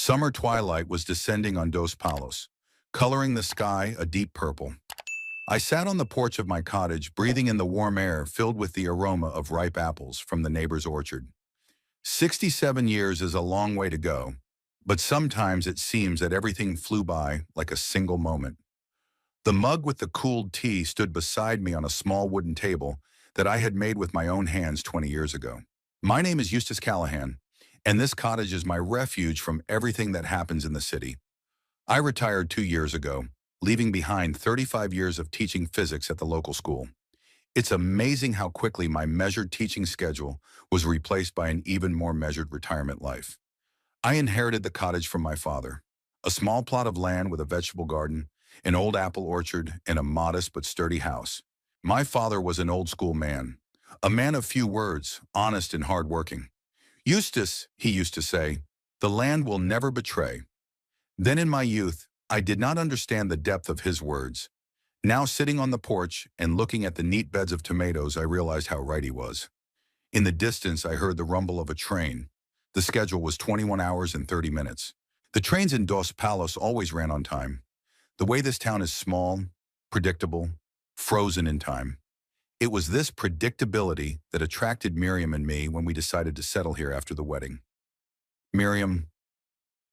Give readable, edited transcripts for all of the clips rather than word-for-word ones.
Summer twilight was descending on Dos Palos, coloring the sky a deep purple. I sat on the porch of my cottage, breathing in the warm air filled with the aroma of ripe apples from the neighbor's orchard. 67 years is a long way to go, but sometimes it seems that everything flew by like a single moment. The mug with the cooled tea stood beside me on a small wooden table that I had made with my own hands 20 years ago. My name is Eustace Callahan, and this cottage is my refuge from everything that happens in the city. I retired 2 years ago, leaving behind 35 years of teaching physics at the local school. It's amazing how quickly my measured teaching schedule was replaced by an even more measured retirement life. I inherited the cottage from my father, a small plot of land with a vegetable garden, an old apple orchard, and a modest but sturdy house. My father was an old-school man, a man of few words, honest and hard-working. Eustace, he used to say, the land will never betray. Then in my youth, I did not understand the depth of his words. Now sitting on the porch and looking at the neat beds of tomatoes, I realized how right he was. In the distance, I heard the rumble of a train. The schedule was 21 hours and 30 minutes. The trains in Dos Palos always ran on time. The way this town is small, predictable, frozen in time. It was this predictability that attracted Miriam and me when we decided to settle here after the wedding. Miriam,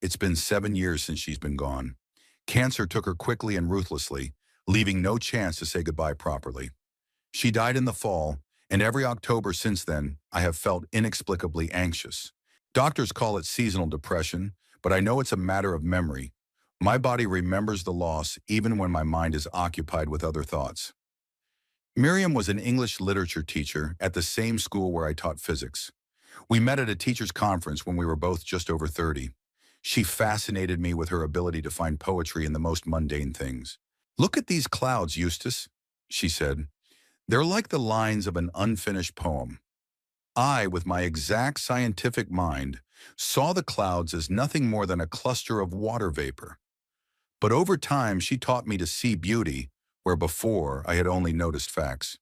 it's been 7 years since she's been gone. Cancer took her quickly and ruthlessly, leaving no chance to say goodbye properly. She died in the fall, and every October since then, I have felt inexplicably anxious. Doctors call it seasonal depression, but I know it's a matter of memory. My body remembers the loss even when my mind is occupied with other thoughts. Miriam was an English literature teacher at the same school where I taught physics. We met at a teacher's conference when we were both just over 30. She fascinated me with her ability to find poetry in the most mundane things. "Look at these clouds, Eustace," she said. "They're like the lines of an unfinished poem." I, with my exact scientific mind, saw the clouds as nothing more than a cluster of water vapor. But over time, she taught me to see beauty where before I had only noticed facts.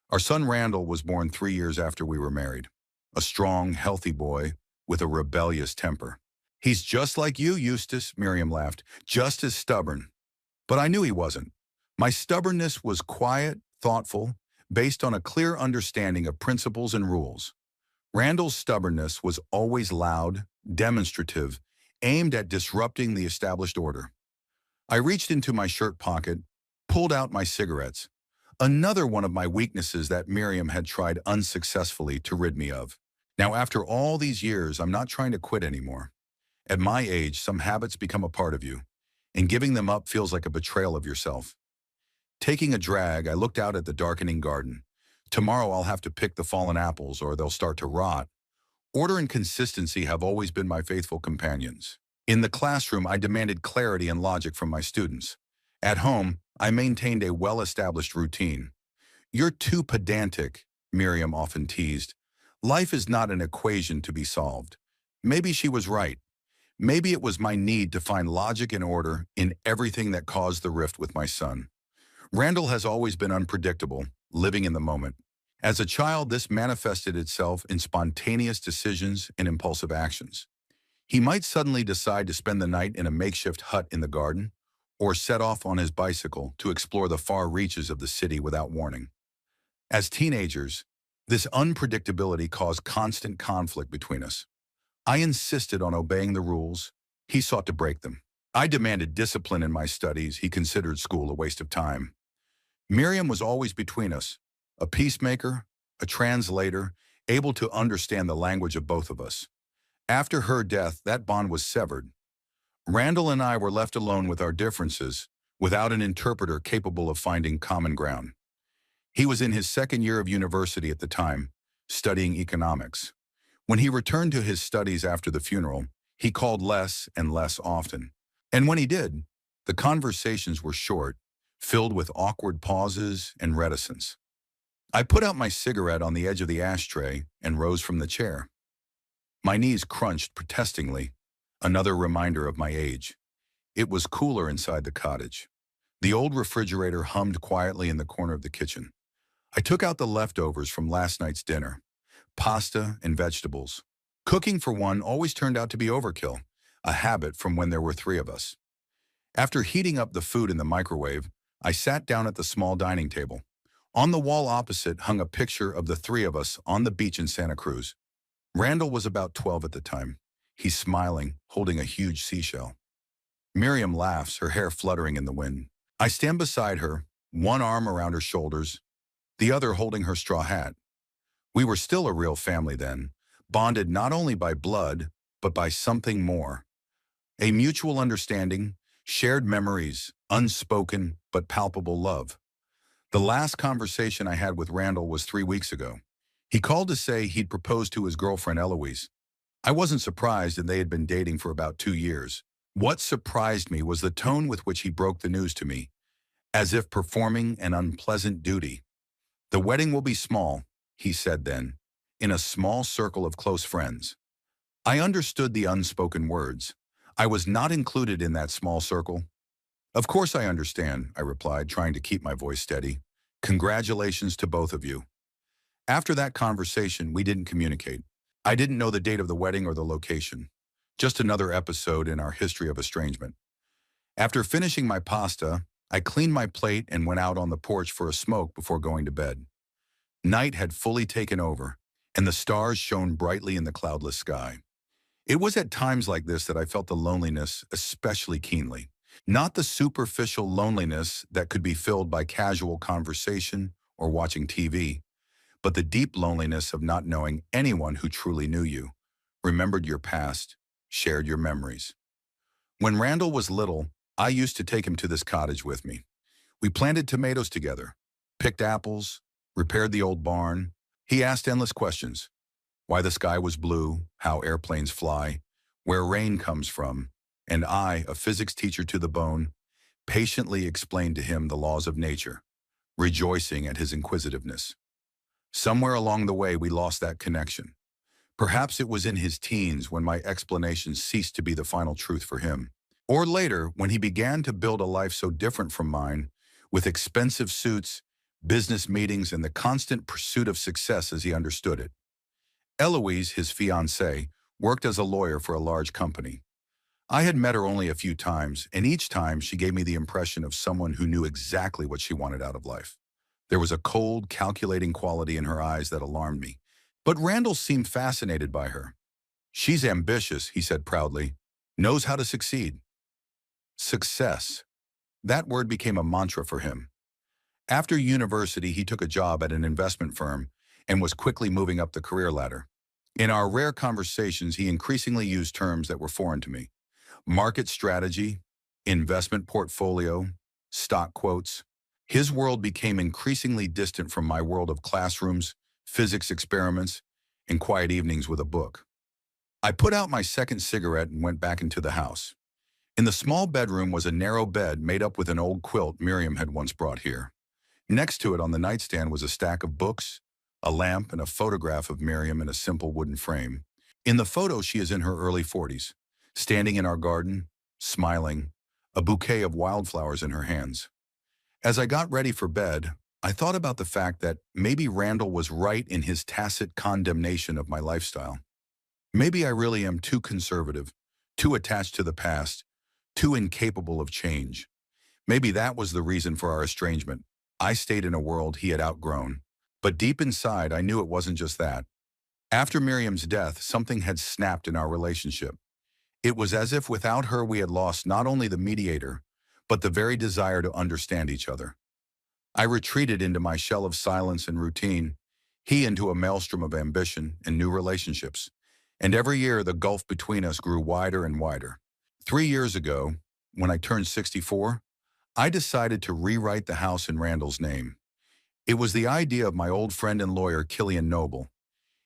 Our son Randall was born 3 years after we were married. A strong, healthy boy with a rebellious temper. "He's just like you, Eustace," Miriam laughed, "just as stubborn." But I knew he wasn't. My stubbornness was quiet, thoughtful, based on a clear understanding of principles and rules. Randall's stubbornness was always loud, demonstrative, aimed at disrupting the established order. I reached into my shirt pocket, pulled out my cigarettes, another one of my weaknesses that Miriam had tried unsuccessfully to rid me of. Now, after all these years, I'm not trying to quit anymore. At my age, some habits become a part of you, and giving them up feels like a betrayal of yourself. Taking a drag, I looked out at the darkening garden. Tomorrow I'll have to pick the fallen apples or they'll start to rot. Order and consistency have always been my faithful companions. In the classroom, I demanded clarity and logic from my students. At home, I maintained a well-established routine. "You're too pedantic," Miriam often teased. "Life is not an equation to be solved." Maybe she was right. Maybe it was my need to find logic and order in everything that caused the rift with my son. Randall has always been unpredictable, living in the moment. As a child, this manifested itself in spontaneous decisions and impulsive actions. He might suddenly decide to spend the night in a makeshift hut in the garden, or set off on his bicycle to explore the far reaches of the city without warning. As teenagers, this unpredictability caused constant conflict between us. I insisted on obeying the rules. He sought to break them. I demanded discipline in my studies. He considered school a waste of time. Miriam was always between us, a peacemaker, a translator, able to understand the language of both of us. After her death, that bond was severed. Randall and I were left alone with our differences, without an interpreter capable of finding common ground. He was in his second year of university at the time, studying economics. When he returned to his studies after the funeral, he called less and less often. And when he did, the conversations were short, filled with awkward pauses and reticence. I put out my cigarette on the edge of the ashtray and rose from the chair. My knees crunched protestingly, another reminder of my age. It was cooler inside the cottage. The old refrigerator hummed quietly in the corner of the kitchen. I took out the leftovers from last night's dinner, pasta and vegetables. Cooking for one always turned out to be overkill. a habit from when there were three of us. After heating up the food in the microwave, I sat down at the small dining table. On the wall opposite hung a picture of the three of us on the beach in Santa Cruz. Randall was about 12 at the time. He's smiling, holding a huge seashell. Miriam laughs, her hair fluttering in the wind. I stand beside her, one arm around her shoulders, the other holding her straw hat. We were still a real family then, bonded not only by blood, but by something more. A mutual understanding, shared memories, unspoken but palpable love. The last conversation I had with Randall was 3 weeks ago. He called to say he'd proposed to his girlfriend Eloise. I wasn't surprised, and they had been dating for about 2 years. What surprised me was the tone with which he broke the news to me, as if performing an unpleasant duty. "The wedding will be small," he said then, "in a small circle of close friends." I understood the unspoken words. I was not included in that small circle. "Of course I understand," I replied, trying to keep my voice steady. "Congratulations to both of you." After that conversation, we didn't communicate. I didn't know the date of the wedding or the location. Just another episode in our history of estrangement. After finishing my pasta, I cleaned my plate and went out on the porch for a smoke before going to bed. Night had fully taken over, and the stars shone brightly in the cloudless sky. It was at times like this that I felt the loneliness especially keenly. Not the superficial loneliness that could be filled by casual conversation or watching TV, but the deep loneliness of not knowing anyone who truly knew you, remembered your past, shared your memories. When Randall was little, I used to take him to this cottage with me. We planted tomatoes together, picked apples, repaired the old barn. He asked endless questions: why the sky was blue, how airplanes fly, where rain comes from, and I, a physics teacher to the bone, patiently explained to him the laws of nature, rejoicing at his inquisitiveness. Somewhere along the way, we lost that connection. Perhaps it was in his teens when my explanations ceased to be the final truth for him. Or later, when he began to build a life so different from mine, with expensive suits, business meetings, and the constant pursuit of success as he understood it. Eloise, his fiancée, worked as a lawyer for a large company. I had met her only a few times, and each time she gave me the impression of someone who knew exactly what she wanted out of life. There was a cold, calculating quality in her eyes that alarmed me. But Randall seemed fascinated by her. "She's ambitious," he said proudly, "knows how to succeed." Success. That word became a mantra for him. After university, he took a job at an investment firm and was quickly moving up the career ladder. In our rare conversations, he increasingly used terms that were foreign to me: market strategy, investment portfolio, stock quotes. His world became increasingly distant from my world of classrooms, physics experiments, and quiet evenings with a book. I put out my second cigarette and went back into the house. In the small bedroom was a narrow bed made up with an old quilt Miriam had once brought here. Next to it on the nightstand was a stack of books, a lamp, and a photograph of Miriam in a simple wooden frame. In the photo, she is in her early 40s, standing in our garden, smiling, a bouquet of wildflowers in her hands. As I got ready for bed, I thought about the fact that maybe Randall was right in his tacit condemnation of my lifestyle. Maybe I really am too conservative, too attached to the past, too incapable of change. Maybe that was the reason for our estrangement. I stayed in a world he had outgrown. But deep inside, I knew it wasn't just that. After Miriam's death, something had snapped in our relationship. It was as if without her we had lost not only the mediator, but the very desire to understand each other. I retreated into my shell of silence and routine, he into a maelstrom of ambition and new relationships. And every year the gulf between us grew wider and wider. 3 years ago, when I turned 64, I decided to rewrite the house in Randall's name. It was the idea of my old friend and lawyer Killian Noble.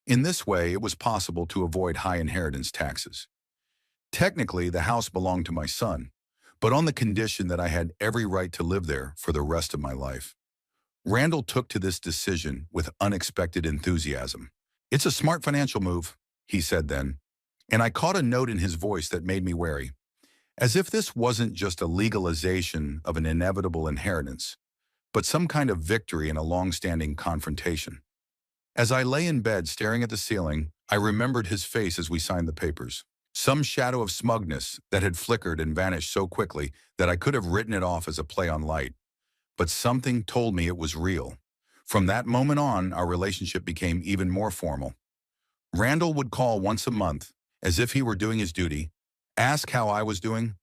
In this way, it was possible to avoid high inheritance taxes. Technically, the house belonged to my son, but on the condition that I had every right to live there for the rest of my life. Randall took to this decision with unexpected enthusiasm. "It's a smart financial move," he said then, and I caught a note in his voice that made me wary, as if this wasn't just a legalization of an inevitable inheritance, but some kind of victory in a long-standing confrontation. As I lay in bed staring at the ceiling, I remembered his face as we signed the papers. Some shadow of smugness that had flickered and vanished so quickly that I could have written it off as a play on light. But something told me it was real. From that moment on, our relationship became even more formal. Randall would call once a month, as if he were doing his duty, ask how I was doing,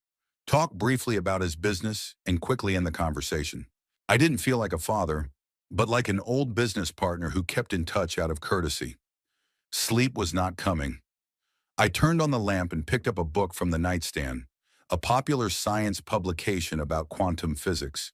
talk briefly about his business, and quickly end the conversation. I didn't feel like a father, but like an old business partner who kept in touch out of courtesy. Sleep was not coming. I turned on the lamp and picked up a book from the nightstand, a popular science publication about quantum physics.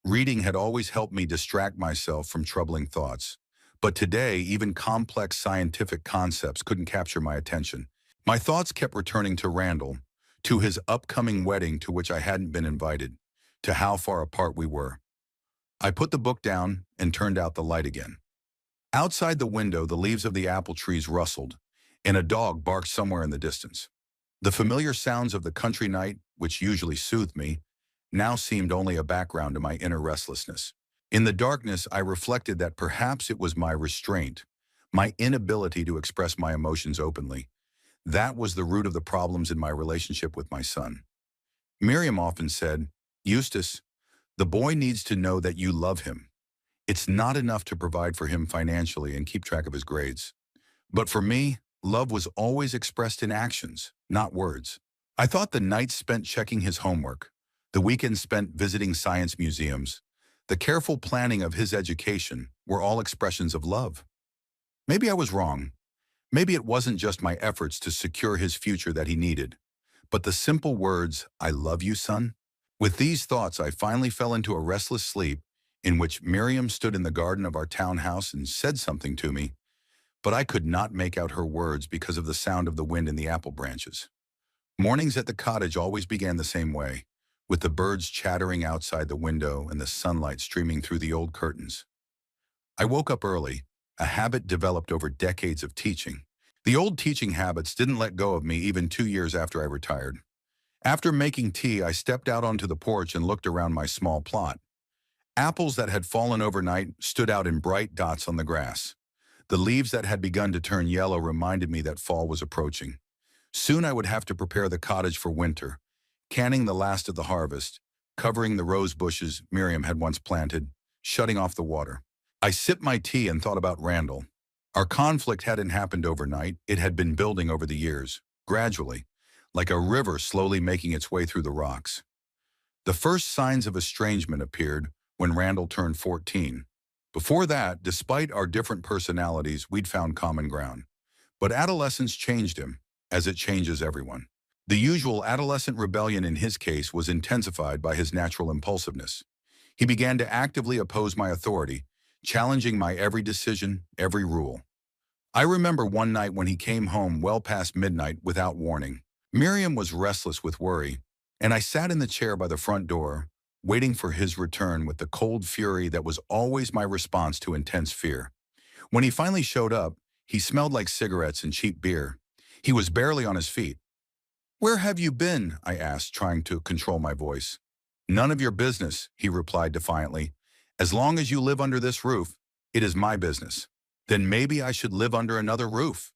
Reading had always helped me distract myself from troubling thoughts. But today, even complex scientific concepts couldn't capture my attention. My thoughts kept returning to Randall, to his upcoming wedding to which I hadn't been invited, to how far apart we were. I put the book down and turned out the light again. Outside the window, the leaves of the apple trees rustled, and a dog barked somewhere in the distance. The familiar sounds of the country night, which usually soothed me, now seemed only a background to my inner restlessness. In the darkness, I reflected that perhaps it was my restraint, my inability to express my emotions openly. That was the root of the problems in my relationship with my son. Miriam often said, "Eustace, the boy needs to know that you love him. It's not enough to provide for him financially and keep track of his grades." But for me, love was always expressed in actions, not words. I thought the nights spent checking his homework, the weekends spent visiting science museums, the careful planning of his education were all expressions of love. Maybe I was wrong. Maybe it wasn't just my efforts to secure his future that he needed, but the simple words, "I love you, son." With these thoughts, I finally fell into a restless sleep in which Miriam stood in the garden of our townhouse and said something to me, but I could not make out her words because of the sound of the wind in the apple branches. Mornings at the cottage always began the same way, with the birds chattering outside the window and the sunlight streaming through the old curtains. I woke up early, a habit developed over decades of teaching. The old teaching habits didn't let go of me even 2 years after I retired. After making tea, I stepped out onto the porch and looked around my small plot. Apples that had fallen overnight stood out in bright dots on the grass. The leaves that had begun to turn yellow reminded me that fall was approaching. Soon I would have to prepare the cottage for winter, canning the last of the harvest, covering the rose bushes Miriam had once planted, shutting off the water. I sipped my tea and thought about Randall. Our conflict hadn't happened overnight. It had been building over the years, gradually, like a river slowly making its way through the rocks. The first signs of estrangement appeared when Randall turned 14. Before that, despite our different personalities, we'd found common ground. But adolescence changed him, as it changes everyone. The usual adolescent rebellion in his case was intensified by his natural impulsiveness. He began to actively oppose my authority, challenging my every decision, every rule. I remember one night when he came home well past midnight without warning. Miriam was restless with worry, and I sat in the chair by the front door, waiting for his return with the cold fury that was always my response to intense fear. When he finally showed up, he smelled like cigarettes and cheap beer. He was barely on his feet. "Where have you been?" I asked, trying to control my voice. "None of your business," he replied defiantly. "As long as you live under this roof, it is my business. Then maybe I should live under another roof."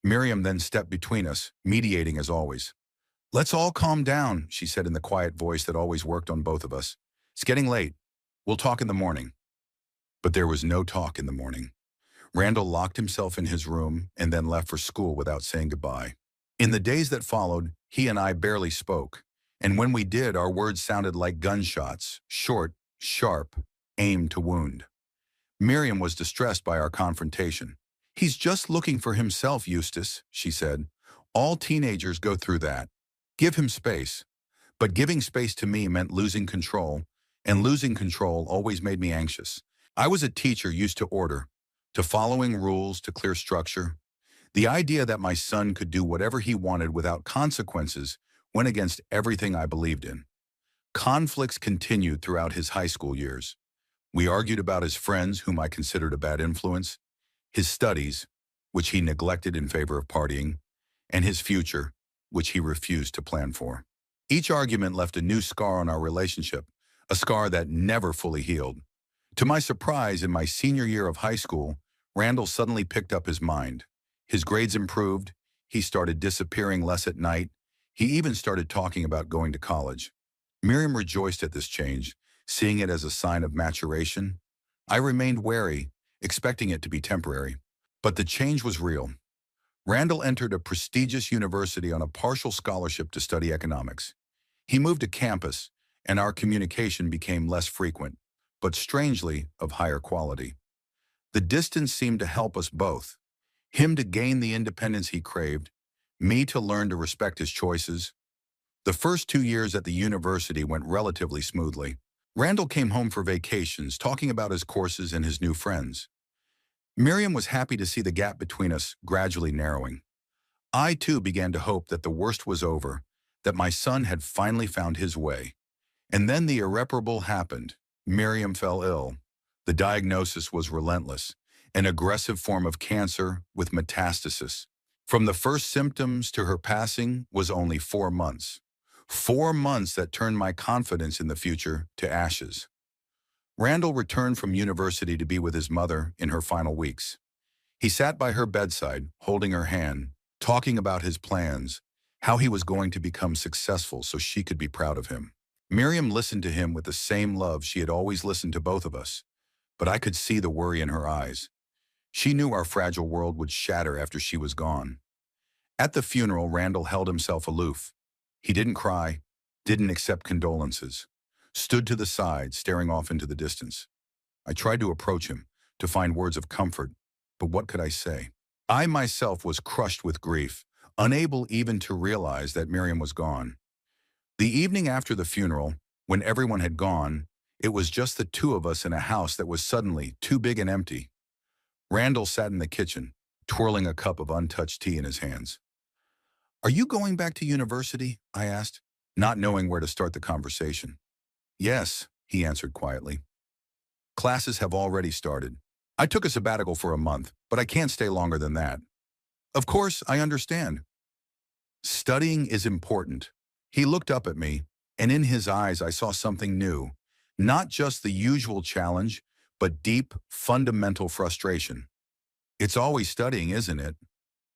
Miriam then stepped between us, mediating as always. "Let's all calm down," she said in the quiet voice that always worked on both of us. "It's getting late. We'll talk in the morning." But there was no talk in the morning. Randall locked himself in his room and then left for school without saying goodbye. In the days that followed, he and I barely spoke, and when we did, our words sounded like gunshots, short, sharp, aimed to wound. Miriam was distressed by our confrontation. "He's just looking for himself, Eustace," she said. "All teenagers go through that. Give him space." But giving space to me meant losing control, and losing control always made me anxious. I was a teacher used to order, to following rules, to clear structure. The idea that my son could do whatever he wanted without consequences went against everything I believed in. Conflicts continued throughout his high school years. We argued about his friends, whom I considered a bad influence, his studies, which he neglected in favor of partying, and his future, which he refused to plan for. Each argument left a new scar on our relationship, a scar that never fully healed. To my surprise, in my senior year of high school, Randall suddenly picked up his mind. His grades improved, He started disappearing less at night. He even started talking about going to college. Miriam rejoiced at this change, seeing it as a sign of maturation. I remained wary, expecting it to be temporary. But the change was real. Randall entered a prestigious university on a partial scholarship to study economics. He moved to campus, and our communication became less frequent, but strangely of higher quality. The distance seemed to help us both. Him to gain the independence he craved, me to learn to respect his choices. The first 2 years at the university went relatively smoothly. Randall came home for vacations, talking about his courses and his new friends. Miriam was happy to see the gap between us gradually narrowing. I, too, began to hope that the worst was over, that my son had finally found his way. And then the irreparable happened. Miriam fell ill. The diagnosis was relentless, an aggressive form of cancer with metastasis. From the first symptoms to her passing was only 4 months. 4 months that turned my confidence in the future to ashes. Randall returned from university to be with his mother in her final weeks. He sat by her bedside, holding her hand, talking about his plans, how he was going to become successful so she could be proud of him. Miriam listened to him with the same love she had always listened to both of us, but I could see the worry in her eyes. She knew our fragile world would shatter after she was gone. At the funeral, Randall held himself aloof. He didn't cry, didn't accept condolences, stood to the side, staring off into the distance. I tried to approach him, to find words of comfort, but what could I say? I myself was crushed with grief, unable even to realize that Miriam was gone. The evening after the funeral, when everyone had gone, it was just the two of us in a house that was suddenly too big and empty. Randall sat in the kitchen, twirling a cup of untouched tea in his hands. "Are you going back to university?" I asked, not knowing where to start the conversation. "Yes," he answered quietly. "Classes have already started. I took a sabbatical for a month, but I can't stay longer than that." "Of course, I understand." "Studying is important." He looked up at me, and in his eyes I saw something new. Not just the usual challenge, but deep, fundamental frustration. "It's always studying, isn't it?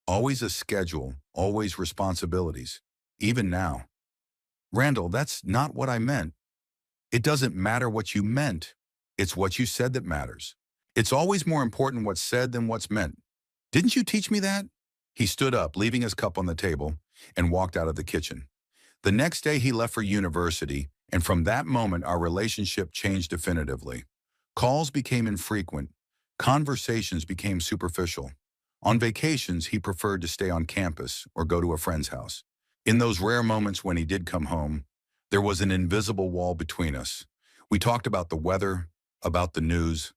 Always a schedule, always responsibilities. Even now." "Randall, that's not what I meant." "It doesn't matter what you meant. It's what you said that matters. It's always more important what's said than what's meant. Didn't you teach me that?" He stood up, leaving his cup on the table, and walked out of the kitchen. The next day he left for university, and from that moment our relationship changed definitively. Calls became infrequent. Conversations became superficial. On vacations, he preferred to stay on campus or go to a friend's house. In those rare moments when he did come home, there was an invisible wall between us. We talked about the weather, about the news,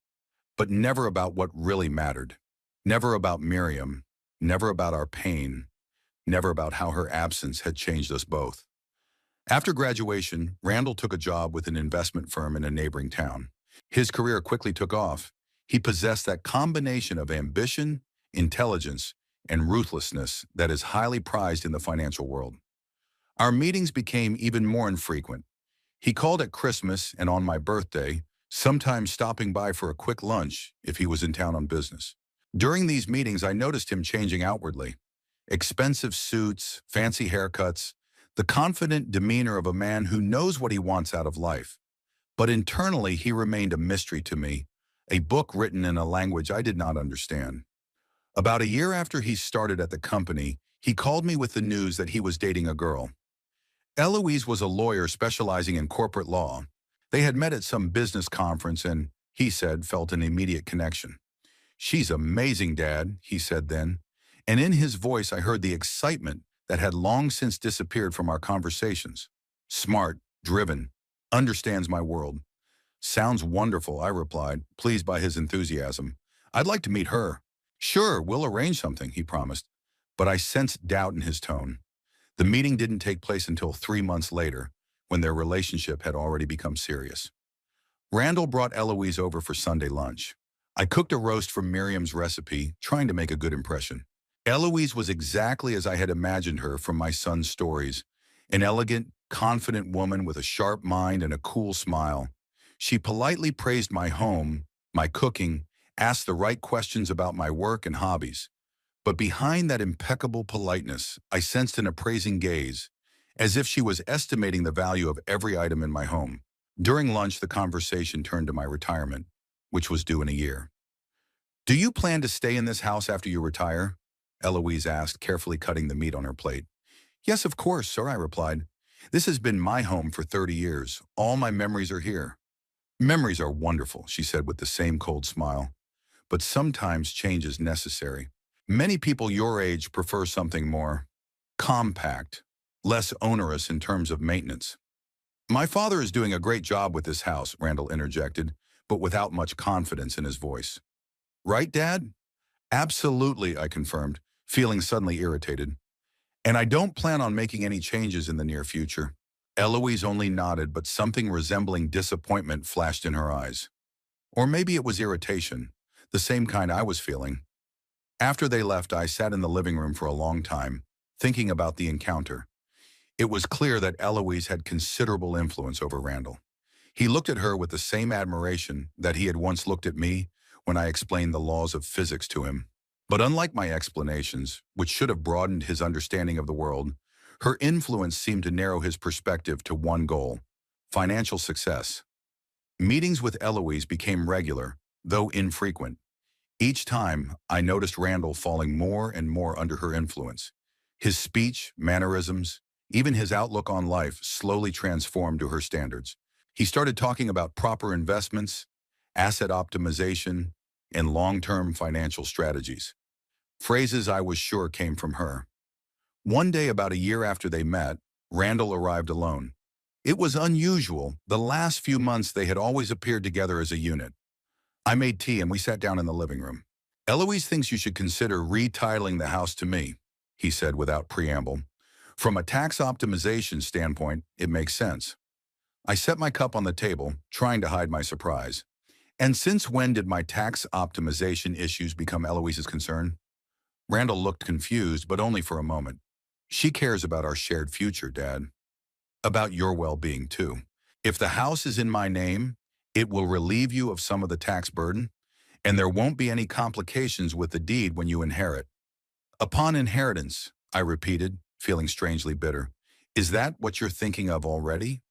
but never about what really mattered. Never about Miriam, never about our pain, never about how her absence had changed us both. After graduation, Randall took a job with an investment firm in a neighboring town. His career quickly took off. He possessed that combination of ambition, intelligence, and ruthlessness that is highly prized in the financial world. Our meetings became even more infrequent. He called at Christmas and on my birthday, sometimes stopping by for a quick lunch if he was in town on business. During these meetings, I noticed him changing outwardly. Expensive suits, fancy haircuts, the confident demeanor of a man who knows what he wants out of life. But internally, he remained a mystery to me, a book written in a language I did not understand. About a year after he started at the company, he called me with the news that he was dating a girl. Eloise was a lawyer specializing in corporate law. They had met at some business conference and, he said, felt an immediate connection. "She's amazing, Dad," he said then, and in his voice I heard the excitement that had long since disappeared from our conversations. "Smart, driven, understands my world." "Sounds wonderful," I replied, pleased by his enthusiasm. "I'd like to meet her." "Sure, we'll arrange something," he promised, but I sensed doubt in his tone. The meeting didn't take place until 3 months later, when their relationship had already become serious. Randall brought Eloise over for Sunday lunch. I cooked a roast from Miriam's recipe, trying to make a good impression. Eloise was exactly as I had imagined her from my son's stories, an elegant, confident woman with a sharp mind and a cool smile. She politely praised my home, my cooking, asked the right questions about my work and hobbies. But behind that impeccable politeness, I sensed an appraising gaze, as if she was estimating the value of every item in my home. During lunch, the conversation turned to my retirement, which was due in a year. "Do you plan to stay in this house after you retire?" Eloise asked, carefully cutting the meat on her plate. "Yes, of course, sir," I replied. "This has been my home for 30 years. All my memories are here." "Memories are wonderful," she said with the same cold smile. "But sometimes change is necessary. Many people your age prefer something more compact, less onerous in terms of maintenance." "My father is doing a great job with this house," Randall interjected, but without much confidence in his voice. "Right, Dad?" "Absolutely," I confirmed, feeling suddenly irritated. "And I don't plan on making any changes in the near future." Eloise only nodded, but something resembling disappointment flashed in her eyes. Or maybe it was irritation, the same kind I was feeling. After they left, I sat in the living room for a long time, thinking about the encounter. It was clear that Eloise had considerable influence over Randall. He looked at her with the same admiration that he had once looked at me when I explained the laws of physics to him. But unlike my explanations, which should have broadened his understanding of the world, her influence seemed to narrow his perspective to one goal: financial success. Meetings with Eloise became regular, though infrequent. Each time, I noticed Randall falling more and more under her influence. His speech, mannerisms, even his outlook on life slowly transformed to her standards. He started talking about proper investments, asset optimization, and long-term financial strategies. Phrases I was sure came from her. One day, about a year after they met, Randall arrived alone. It was unusual. The last few months they had always appeared together as a unit. I made tea and we sat down in the living room. "Eloise thinks you should consider retitling the house to me," he said without preamble. "From a tax optimization standpoint, it makes sense." I set my cup on the table, trying to hide my surprise. "And since when did my tax optimization issues become Eloise's concern?" Randall looked confused, but only for a moment. "She cares about our shared future, Dad. About your well-being, too. If the house is in my name, it will relieve you of some of the tax burden, and there won't be any complications with the deed when you inherit." "Upon inheritance," I repeated, feeling strangely bitter. "Is that what you're thinking of already?"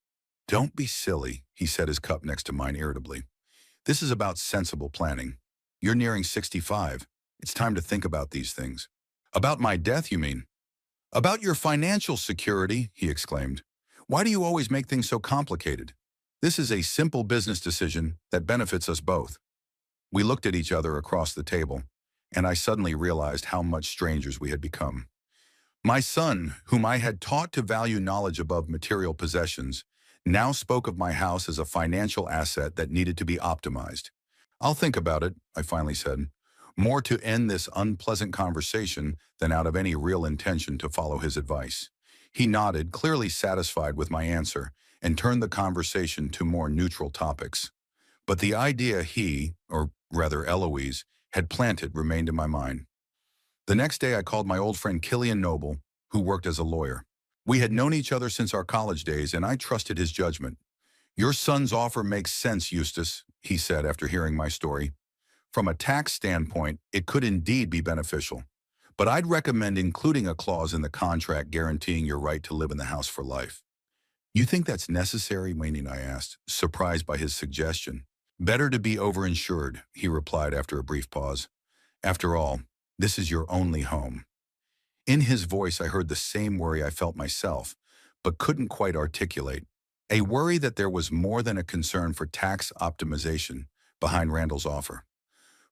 "Don't be silly," he set his cup next to mine irritably. "This is about sensible planning. You're nearing 65. It's time to think about these things." "About my death, you mean?" "About your financial security," he exclaimed. "Why do you always make things so complicated? This is a simple business decision that benefits us both." We looked at each other across the table, and I suddenly realized how much strangers we had become. My son, whom I had taught to value knowledge above material possessions, now spoke of my house as a financial asset that needed to be optimized. "I'll think about it," I finally said, more to end this unpleasant conversation than out of any real intention to follow his advice. He nodded, clearly satisfied with my answer, and turned the conversation to more neutral topics. But the idea he, or rather Eloise, had planted remained in my mind. The next day I called my old friend Killian Noble, who worked as a lawyer. We had known each other since our college days, and I trusted his judgment. "Your son's offer makes sense, Eustace," he said after hearing my story. "From a tax standpoint, it could indeed be beneficial. But I'd recommend including a clause in the contract guaranteeing your right to live in the house for life." "You think that's necessary?" Wayne I asked, surprised by his suggestion. "Better to be overinsured," he replied after a brief pause. "After all, this is your only home." In his voice I heard the same worry I felt myself, but couldn't quite articulate. A worry that there was more than a concern for tax optimization behind Randall's offer.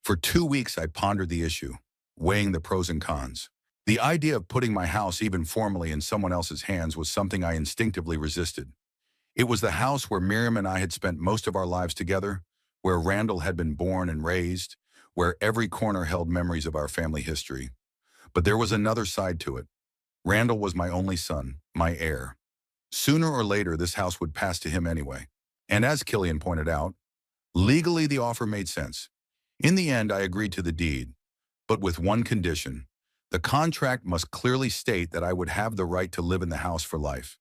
For 2 weeks I pondered the issue, weighing the pros and cons. The idea of putting my house even formally in someone else's hands was something I instinctively resisted. It was the house where Miriam and I had spent most of our lives together, where Randall had been born and raised, where every corner held memories of our family history. But there was another side to it. Randall was my only son, my heir. Sooner or later, this house would pass to him anyway. And as Killian pointed out, legally the offer made sense. In the end, I agreed to the deed, but with one condition. The contract must clearly state that I would have the right to live in the house for life.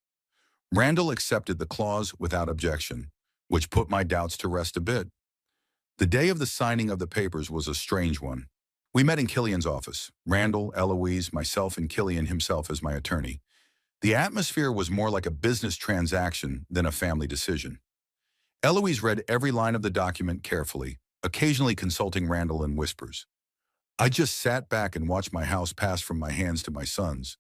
Randall accepted the clause without objection, which put my doubts to rest a bit. The day of the signing of the papers was a strange one. We met in Killian's office. Randall, Eloise, myself, and Killian himself as my attorney. The atmosphere was more like a business transaction than a family decision. Eloise read every line of the document carefully, occasionally consulting Randall in whispers. I just sat back and watched my house pass from my hands to my son's,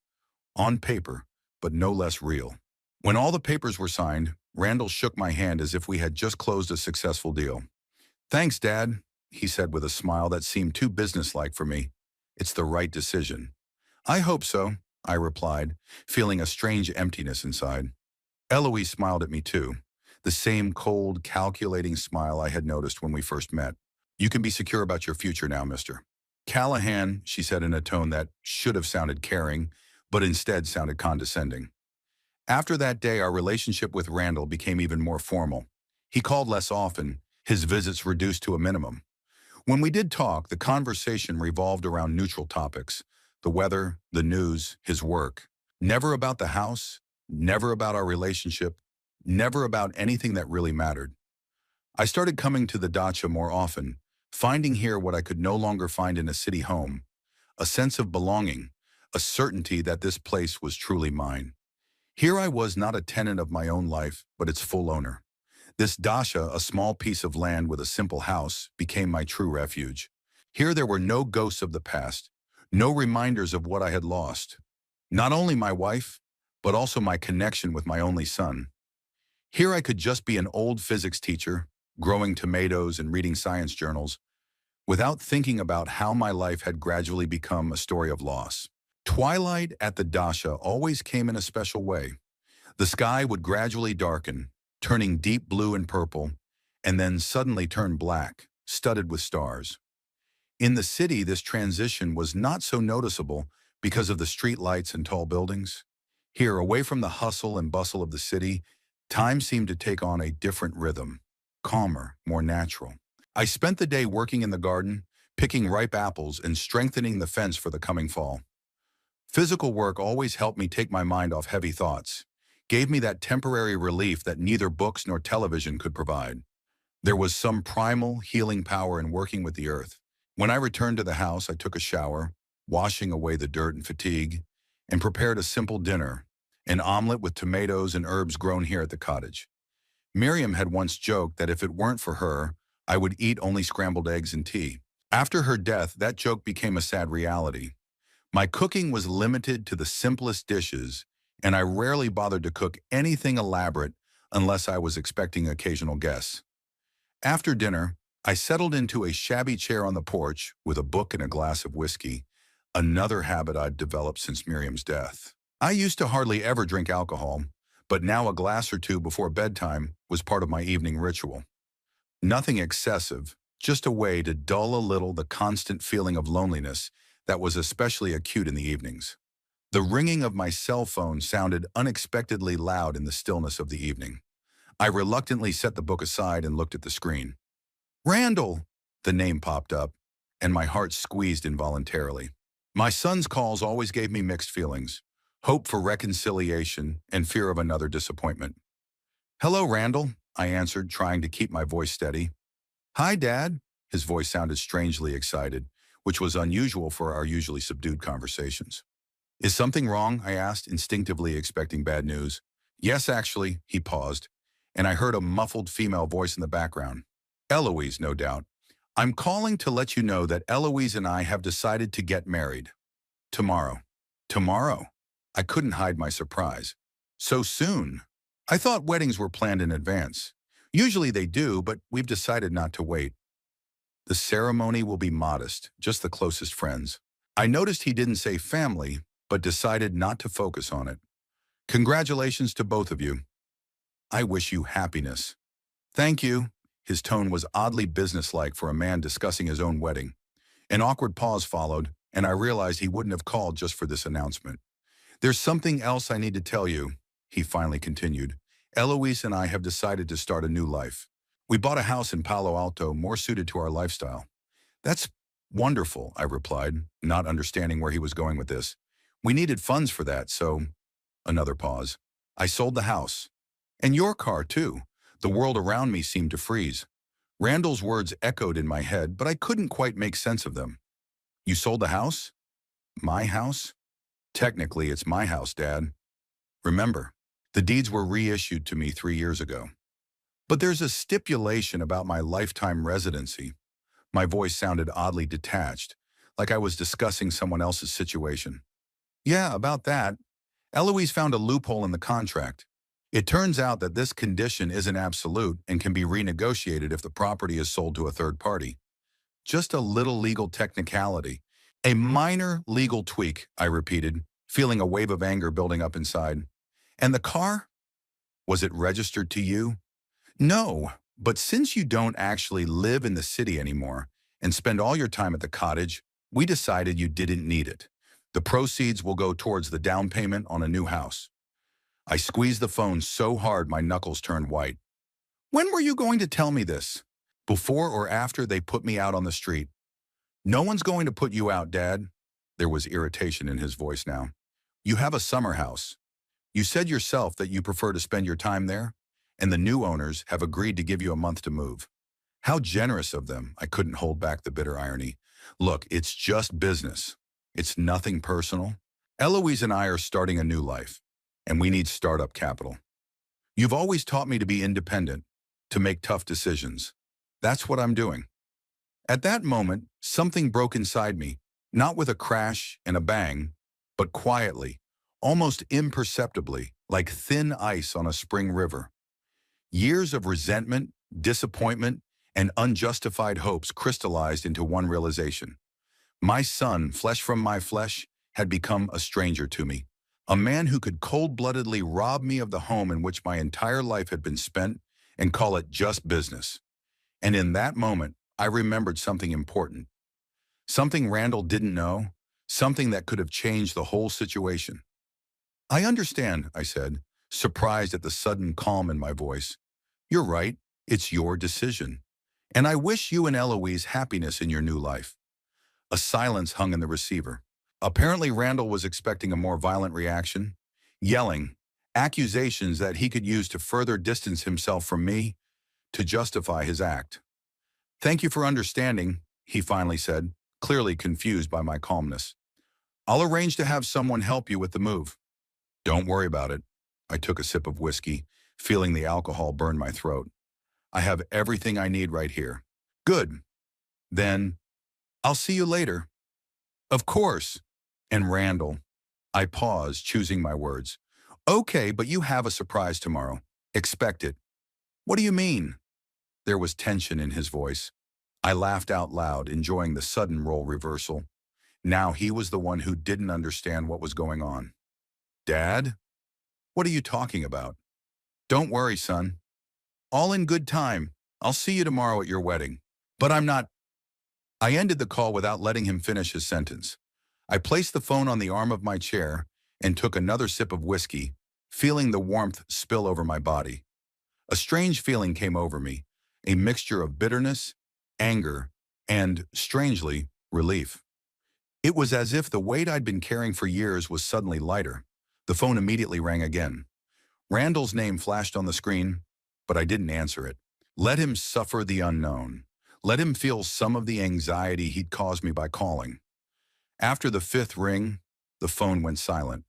on paper, but no less real. When all the papers were signed, Randall shook my hand as if we had just closed a successful deal. Thanks, Dad, he said with a smile that seemed too businesslike for me. It's the right decision. I hope so, I replied, feeling a strange emptiness inside. Eloise smiled at me too, the same cold, calculating smile I had noticed when we first met. You can be secure about your future now, mister. Callahan, she said in a tone that should have sounded caring, but instead sounded condescending. After that day, our relationship with Randall became even more formal. He called less often, his visits reduced to a minimum. When we did talk, the conversation revolved around neutral topics: the weather, the news, his work. Never about the house, never about our relationship, never about anything that really mattered. I started coming to the dacha more often, finding here what I could no longer find in a city home: a sense of belonging, a certainty that this place was truly mine. Here I was, not a tenant of my own life, but its full owner. This dacha, a small piece of land with a simple house, became my true refuge. Here there were no ghosts of the past, no reminders of what I had lost. Not only my wife, but also my connection with my only son. Here I could just be an old physics teacher, growing tomatoes and reading science journals, without thinking about how my life had gradually become a story of loss. Twilight at the dacha always came in a special way. The sky would gradually darken, turning deep blue and purple, and then suddenly turn black, studded with stars. In the city, this transition was not so noticeable because of the street lights and tall buildings. Here, away from the hustle and bustle of the city, time seemed to take on a different rhythm, calmer, more natural. I spent the day working in the garden, picking ripe apples and strengthening the fence for the coming fall. Physical work always helped me take my mind off heavy thoughts, gave me that temporary relief that neither books nor television could provide. There was some primal, healing power in working with the earth. When I returned to the house, I took a shower, washing away the dirt and fatigue, and prepared a simple dinner, an omelet with tomatoes and herbs grown here at the cottage. Miriam had once joked that if it weren't for her, I would eat only scrambled eggs and tea. After her death, that joke became a sad reality. My cooking was limited to the simplest dishes, and I rarely bothered to cook anything elaborate unless I was expecting occasional guests. After dinner, I settled into a shabby chair on the porch with a book and a glass of whiskey, another habit I'd developed since Miriam's death. I used to hardly ever drink alcohol, but now a glass or two before bedtime was part of my evening ritual. Nothing excessive, just a way to dull a little the constant feeling of loneliness that was especially acute in the evenings. The ringing of my cell phone sounded unexpectedly loud in the stillness of the evening. I reluctantly set the book aside and looked at the screen. Randall! The name popped up, and my heart squeezed involuntarily. My son's calls always gave me mixed feelings: hope for reconciliation and fear of another disappointment. Hello, Randall, I answered, trying to keep my voice steady. Hi, Dad. His voice sounded strangely excited, which was unusual for our usually subdued conversations. Is something wrong? I asked, instinctively expecting bad news. Yes, actually, he paused, and I heard a muffled female voice in the background. Eloise, no doubt. I'm calling to let you know that Eloise and I have decided to get married. Tomorrow. Tomorrow? I couldn't hide my surprise. So soon? I thought weddings were planned in advance. Usually they do, but we've decided not to wait. The ceremony will be modest, just the closest friends. I noticed he didn't say family, but decided not to focus on it. Congratulations to both of you. I wish you happiness. Thank you. His tone was oddly businesslike for a man discussing his own wedding. An awkward pause followed, and I realized he wouldn't have called just for this announcement. There's something else I need to tell you, he finally continued. Eloise and I have decided to start a new life. We bought a house in Palo Alto more suited to our lifestyle. That's wonderful, I replied, not understanding where he was going with this. We needed funds for that, so... Another pause. I sold the house. And your car, too. The world around me seemed to freeze. Randall's words echoed in my head, but I couldn't quite make sense of them. You sold the house? My house? Technically, it's my house, Dad. Remember, the deeds were reissued to me 3 years ago. But there's a stipulation about my lifetime residency. My voice sounded oddly detached, like I was discussing someone else's situation. Yeah, about that. Eloise found a loophole in the contract. It turns out that this condition isn't absolute and can be renegotiated if the property is sold to a third party. Just a little legal technicality. A minor legal tweak, I repeated, feeling a wave of anger building up inside. And the car? Was it registered to you? No, but since you don't actually live in the city anymore and spend all your time at the cottage, we decided you didn't need it. The proceeds will go towards the down payment on a new house. I squeezed the phone so hard my knuckles turned white. When were you going to tell me this? Before or after they put me out on the street? No one's going to put you out, Dad. There was irritation in his voice now. You have a summer house. You said yourself that you prefer to spend your time there, and the new owners have agreed to give you a month to move. How generous of them. I couldn't hold back the bitter irony. Look, it's just business. It's nothing personal. Eloise and I are starting a new life, and we need startup capital. You've always taught me to be independent, to make tough decisions. That's what I'm doing. At that moment, something broke inside me, not with a crash and a bang, but quietly, almost imperceptibly, like thin ice on a spring river. Years of resentment, disappointment, and unjustified hopes crystallized into one realization. My son, flesh from my flesh, had become a stranger to me. A man who could cold-bloodedly rob me of the home in which my entire life had been spent and call it just business. And in that moment, I remembered something important. Something Randall didn't know, something that could have changed the whole situation. I understand, I said, surprised at the sudden calm in my voice. You're right, it's your decision. And I wish you and Eloise happiness in your new life. A silence hung in the receiver. Apparently Randall was expecting a more violent reaction, yelling, accusations that he could use to further distance himself from me, to justify his act. Thank you for understanding, he finally said, clearly confused by my calmness. I'll arrange to have someone help you with the move. Don't worry about it. I took a sip of whiskey, feeling the alcohol burn my throat. I have everything I need right here. Good. Then, I'll see you later. Of course. And Randall. I paused, choosing my words. Okay, but you have a surprise tomorrow. Expect it. What do you mean? There was tension in his voice. I laughed out loud, enjoying the sudden role reversal. Now he was the one who didn't understand what was going on. Dad? What are you talking about? Don't worry, son. All in good time. I'll see you tomorrow at your wedding. But I'm not. I ended the call without letting him finish his sentence. I placed the phone on the arm of my chair and took another sip of whiskey, feeling the warmth spill over my body. A strange feeling came over me, a mixture of bitterness, anger, and, strangely, relief. It was as if the weight I'd been carrying for years was suddenly lighter. The phone immediately rang again. Randall's name flashed on the screen, but I didn't answer it. Let him suffer the unknown. Let him feel some of the anxiety he'd caused me by calling. After the fifth ring, the phone went silent.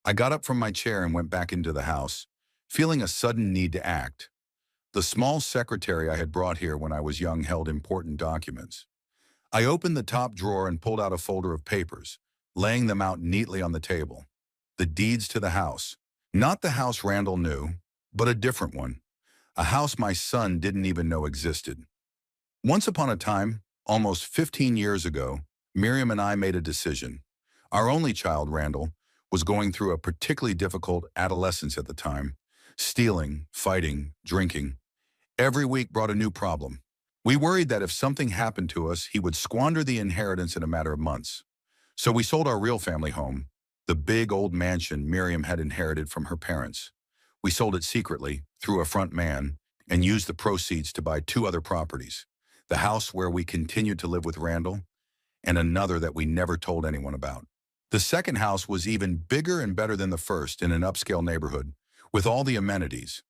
I got up from my chair and went back into the house, feeling a sudden need to act. The small secretary I had brought here when I was young held important documents. I opened the top drawer and pulled out a folder of papers, laying them out neatly on the table. The deeds to the house. Not the house Randall knew, but a different one. A house my son didn't even know existed. Once upon a time, almost 15 years ago, Miriam and I made a decision. Our only child, Randall, was going through a particularly difficult adolescence at the time. Stealing, fighting, drinking. Every week brought a new problem. We worried that if something happened to us, he would squander the inheritance in a matter of months. So we sold our real family home, the big old mansion Miriam had inherited from her parents. We sold it secretly, through a front man, and used the proceeds to buy 2 other properties. The house where we continued to live with Randall, and another that we never told anyone about. The second house was even bigger and better than the first in an upscale neighborhood, with all the amenities.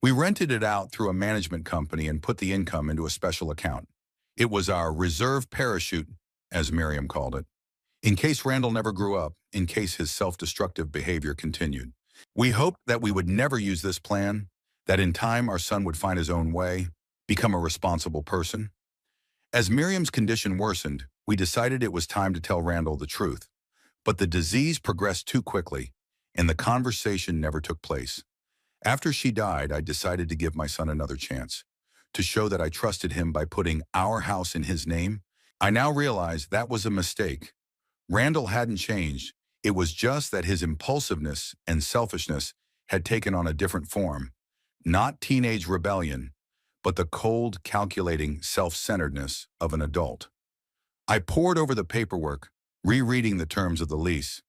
We rented it out through a management company and put the income into a special account. It was our reserve parachute as Miriam called it, in case Randall never grew up, in case his self-destructive behavior continued. We hoped that we would never use this plan, that in time our son would find his own way, become a responsible person. As Miriam's condition worsened, we decided it was time to tell Randall the truth. But the disease progressed too quickly, and the conversation never took place. After she died, I decided to give my son another chance, to show that I trusted him by putting our house in his name. I now realize that was a mistake. Randall hadn't changed. It was just that his impulsiveness and selfishness had taken on a different form. Not teenage rebellion, but the cold, calculating self-centeredness of an adult. I pored over the paperwork, rereading the terms of the lease.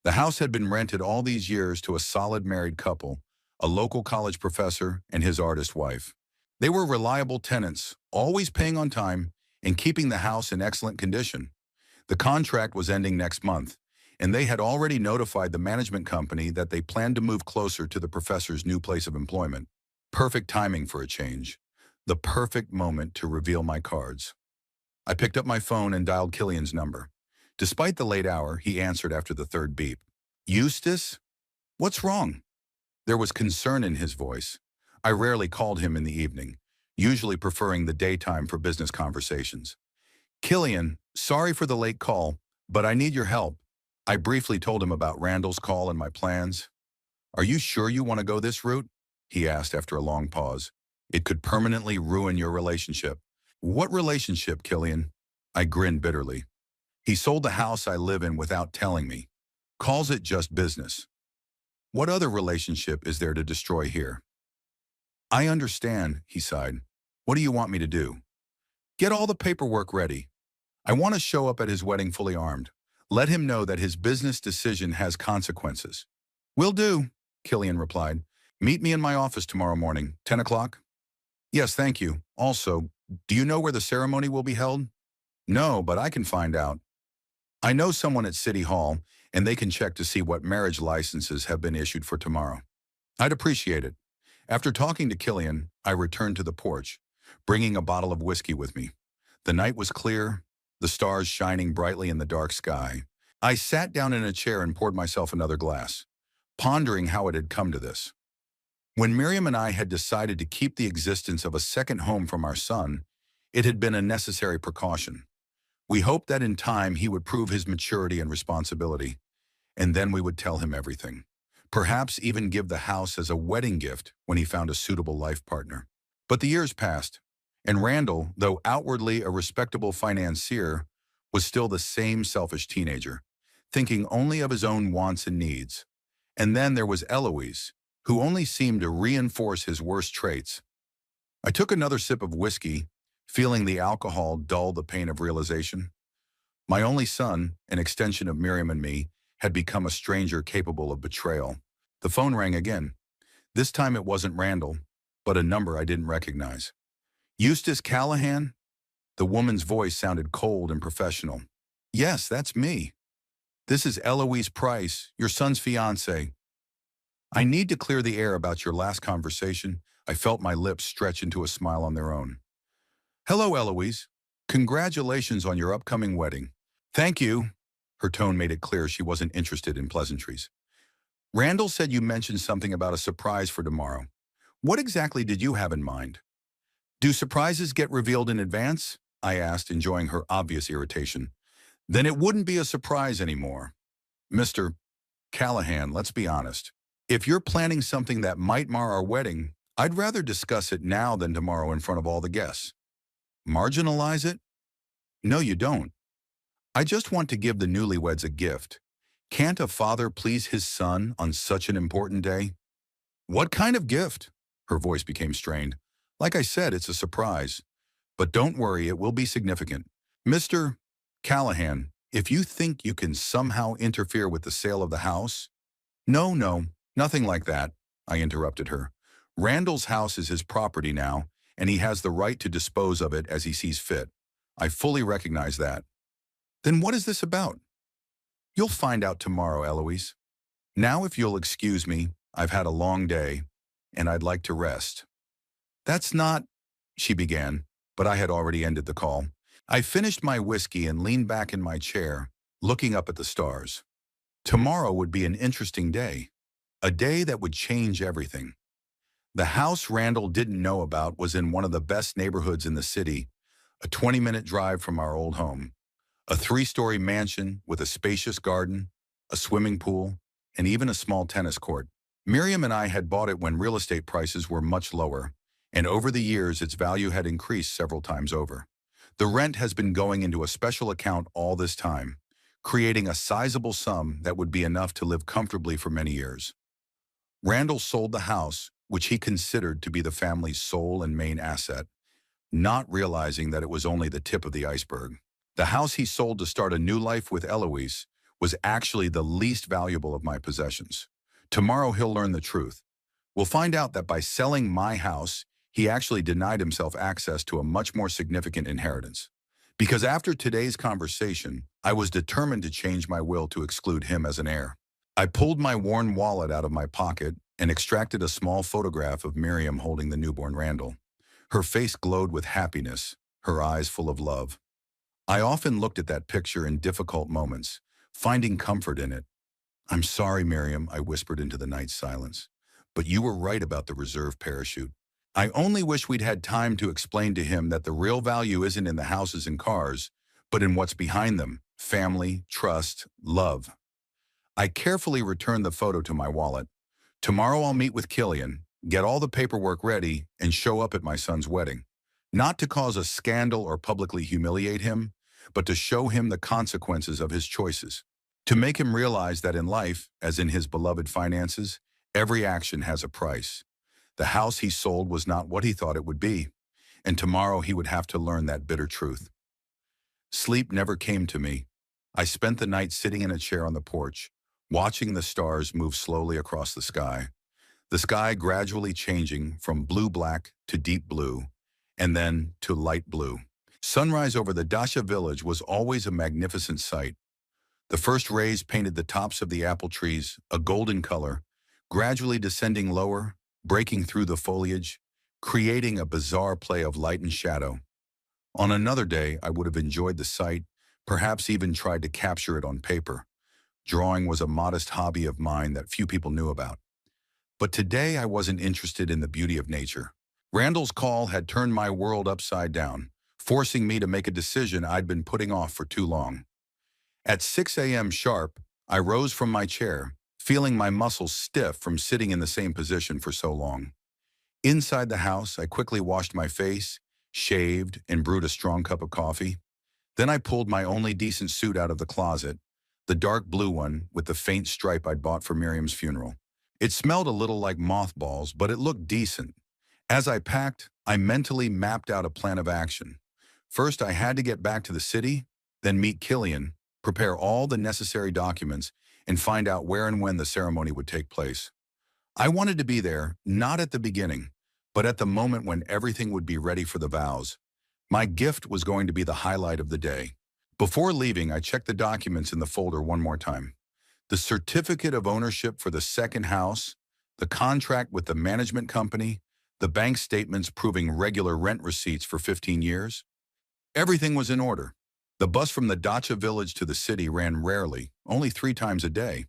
The house had been rented all these years to a solid married couple, a local college professor and his artist wife. They were reliable tenants, always paying on time and keeping the house in excellent condition. The contract was ending next month, and they had already notified the management company that they planned to move closer to the professor's new place of employment. Perfect timing for a change. The perfect moment to reveal my cards. I picked up my phone and dialed Killian's number. Despite the late hour, he answered after the third beep. "Eustace? What's wrong?" There was concern in his voice. I rarely called him in the evening, usually preferring the daytime for business conversations. "Killian, sorry for the late call, but I need your help." I briefly told him about Randall's call and my plans. "Are you sure you want to go this route?" he asked after a long pause. "It could permanently ruin your relationship." "What relationship, Killian?" I grinned bitterly. "He sold the house I live in without telling me. Calls it just business. What other relationship is there to destroy here?" "I understand," he sighed. "What do you want me to do?" "Get all the paperwork ready. I want to show up at his wedding fully armed. Let him know that his business decision has consequences." "Will do," Killian replied. "Meet me in my office tomorrow morning, 10 o'clock? "Yes, thank you. Also, do you know where the ceremony will be held?" "No, but I can find out. I know someone at City Hall, and they can check to see what marriage licenses have been issued for tomorrow." I'd appreciate it. After talking to Killian, I returned to the porch, bringing a bottle of whiskey with me. The night was clear, the stars shining brightly in the dark sky. I sat down in a chair and poured myself another glass, pondering how it had come to this. When Miriam and I had decided to keep the existence of a second home from our son, it had been a necessary precaution. We hoped that in time he would prove his maturity and responsibility, and then we would tell him everything. Perhaps even give the house as a wedding gift when he found a suitable life partner. But the years passed, and Randall, though outwardly a respectable financier, was still the same selfish teenager, thinking only of his own wants and needs. And then there was Eloise, who only seemed to reinforce his worst traits. I took another sip of whiskey, feeling the alcohol dull the pain of realization. My only son, an extension of Miriam and me, had become a stranger capable of betrayal. The phone rang again. This time it wasn't Randall, but a number I didn't recognize. "Eustace Callahan?" The woman's voice sounded cold and professional. "Yes, that's me. This is Eloise Price, your son's fiancée. I need to clear the air about your last conversation." I felt my lips stretch into a smile on their own. "Hello, Eloise. Congratulations on your upcoming wedding." "Thank you." Her tone made it clear she wasn't interested in pleasantries. "Randall said you mentioned something about a surprise for tomorrow. What exactly did you have in mind?" "Do surprises get revealed in advance?" I asked, enjoying her obvious irritation. "Then it wouldn't be a surprise anymore. Mr. Callahan, let's be honest. If you're planning something that might mar our wedding, I'd rather discuss it now than tomorrow in front of all the guests." "Marginalize it?" "No, you don't. I just want to give the newlyweds a gift. Can't a father please his son on such an important day?" "What kind of gift?" Her voice became strained. "Like I said, it's a surprise. But don't worry, it will be significant. Mr. Callahan, if you think you can somehow interfere with the sale of the house—" "No, no, nothing like that," I interrupted her. "Randall's house is his property now, and he has the right to dispose of it as he sees fit. I fully recognize that." "Then what is this about?" "You'll find out tomorrow, Eloise. Now, if you'll excuse me, I've had a long day, and I'd like to rest." "That's not—" she began, but I had already ended the call. I finished my whiskey and leaned back in my chair, looking up at the stars. Tomorrow would be an interesting day, a day that would change everything. The house Randall didn't know about was in one of the best neighborhoods in the city, a 20-minute drive from our old home. A three-story mansion with a spacious garden, a swimming pool, and even a small tennis court. Miriam and I had bought it when real estate prices were much lower, and over the years its value had increased several times over. The rent has been going into a special account all this time, creating a sizable sum that would be enough to live comfortably for many years. Randall sold the house, which he considered to be the family's sole and main asset, not realizing that it was only the tip of the iceberg. The house he sold to start a new life with Eloise was actually the least valuable of my possessions. Tomorrow he'll learn the truth. We'll find out that by selling my house, he actually denied himself access to a much more significant inheritance. Because after today's conversation, I was determined to change my will to exclude him as an heir. I pulled my worn wallet out of my pocket and extracted a small photograph of Miriam holding the newborn Randall. Her face glowed with happiness, her eyes full of love. I often looked at that picture in difficult moments, finding comfort in it. "I'm sorry, Miriam," I whispered into the night silence, "but you were right about the reserve parachute. I only wish we'd had time to explain to him that the real value isn't in the houses and cars, but in what's behind them: family, trust, love." I carefully returned the photo to my wallet. Tomorrow I'll meet with Killian, get all the paperwork ready, and show up at my son's wedding. Not to cause a scandal or publicly humiliate him, but to show him the consequences of his choices. To make him realize that in life, as in his beloved finances, every action has a price. The house he sold was not what he thought it would be, and tomorrow he would have to learn that bitter truth. Sleep never came to me. I spent the night sitting in a chair on the porch, watching the stars move slowly across the sky gradually changing from blue-black to deep blue, and then to light blue. Sunrise over the Dacha village was always a magnificent sight. The first rays painted the tops of the apple trees a golden color, gradually descending lower, breaking through the foliage, creating a bizarre play of light and shadow. On another day, I would have enjoyed the sight, perhaps even tried to capture it on paper. Drawing was a modest hobby of mine that few people knew about. But today I wasn't interested in the beauty of nature. Randall's call had turned my world upside down, forcing me to make a decision I'd been putting off for too long. At 6 a.m. sharp, I rose from my chair, feeling my muscles stiff from sitting in the same position for so long. Inside the house, I quickly washed my face, shaved, and brewed a strong cup of coffee. Then I pulled my only decent suit out of the closet, the dark blue one with the faint stripe I'd bought for Miriam's funeral. It smelled a little like mothballs, but it looked decent. As I packed, I mentally mapped out a plan of action. First, I had to get back to the city, then meet Killian, prepare all the necessary documents, and find out where and when the ceremony would take place. I wanted to be there, not at the beginning, but at the moment when everything would be ready for the vows. My gift was going to be the highlight of the day. Before leaving, I checked the documents in the folder one more time. The certificate of ownership for the second house, the contract with the management company, the bank statements proving regular rent receipts for 15 years. Everything was in order. The bus from the Dacha village to the city ran rarely, only 3 times a day.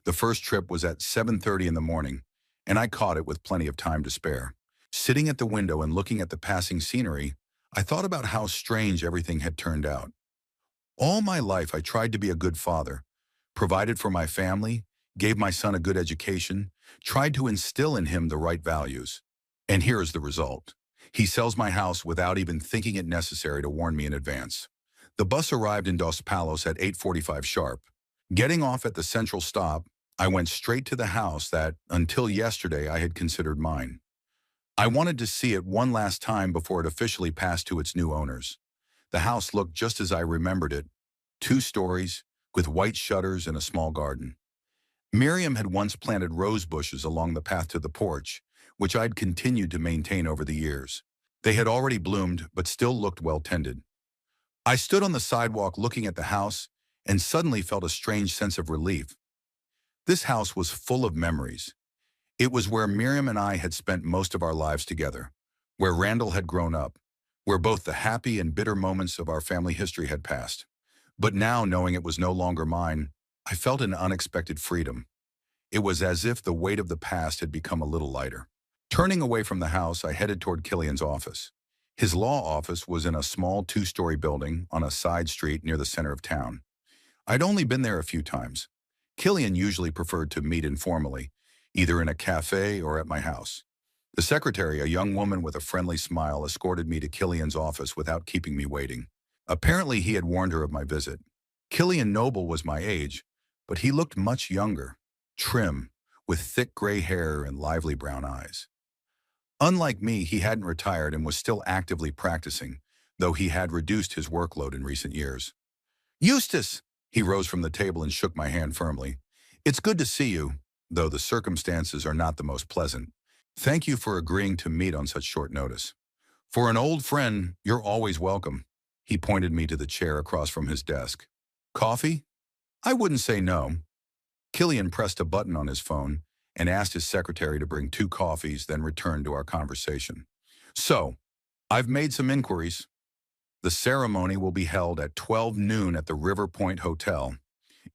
The first trip was at 7:30 in the morning, and I caught it with plenty of time to spare. Sitting at the window and looking at the passing scenery, I thought about how strange everything had turned out. All my life I tried to be a good father, provided for my family, gave my son a good education, tried to instill in him the right values. And here is the result. He sells my house without even thinking it necessary to warn me in advance. The bus arrived in Dos Palos at 8:45 sharp. Getting off at the central stop, I went straight to the house that, until yesterday, I had considered mine. I wanted to see it one last time before it officially passed to its new owners. The house looked just as I remembered it, 2 stories, with white shutters and a small garden. Miriam had once planted rose bushes along the path to the porch, which I'd continued to maintain over the years. They had already bloomed, but still looked well tended. I stood on the sidewalk looking at the house and suddenly felt a strange sense of relief. This house was full of memories. It was where Miriam and I had spent most of our lives together, where Randall had grown up, where both the happy and bitter moments of our family history had passed. But now, knowing it was no longer mine, I felt an unexpected freedom. It was as if the weight of the past had become a little lighter. Turning away from the house, I headed toward Killian's office. His law office was in a small two-story building on a side street near the center of town. I'd only been there a few times. Killian usually preferred to meet informally, either in a cafe or at my house. The secretary, a young woman with a friendly smile, escorted me to Killian's office without keeping me waiting. Apparently, he had warned her of my visit. Killian Noble was my age, but he looked much younger, trim, with thick gray hair and lively brown eyes. Unlike me, he hadn't retired and was still actively practicing, though he had reduced his workload in recent years. Eustace! He rose from the table and shook my hand firmly. It's good to see you, though the circumstances are not the most pleasant. Thank you for agreeing to meet on such short notice. For an old friend, you're always welcome. He pointed me to the chair across from his desk. Coffee? I wouldn't say no. Killian pressed a button on his phone and asked his secretary to bring 2 coffees, then returned to our conversation. So, I've made some inquiries. The ceremony will be held at 12 noon at the River Point Hotel.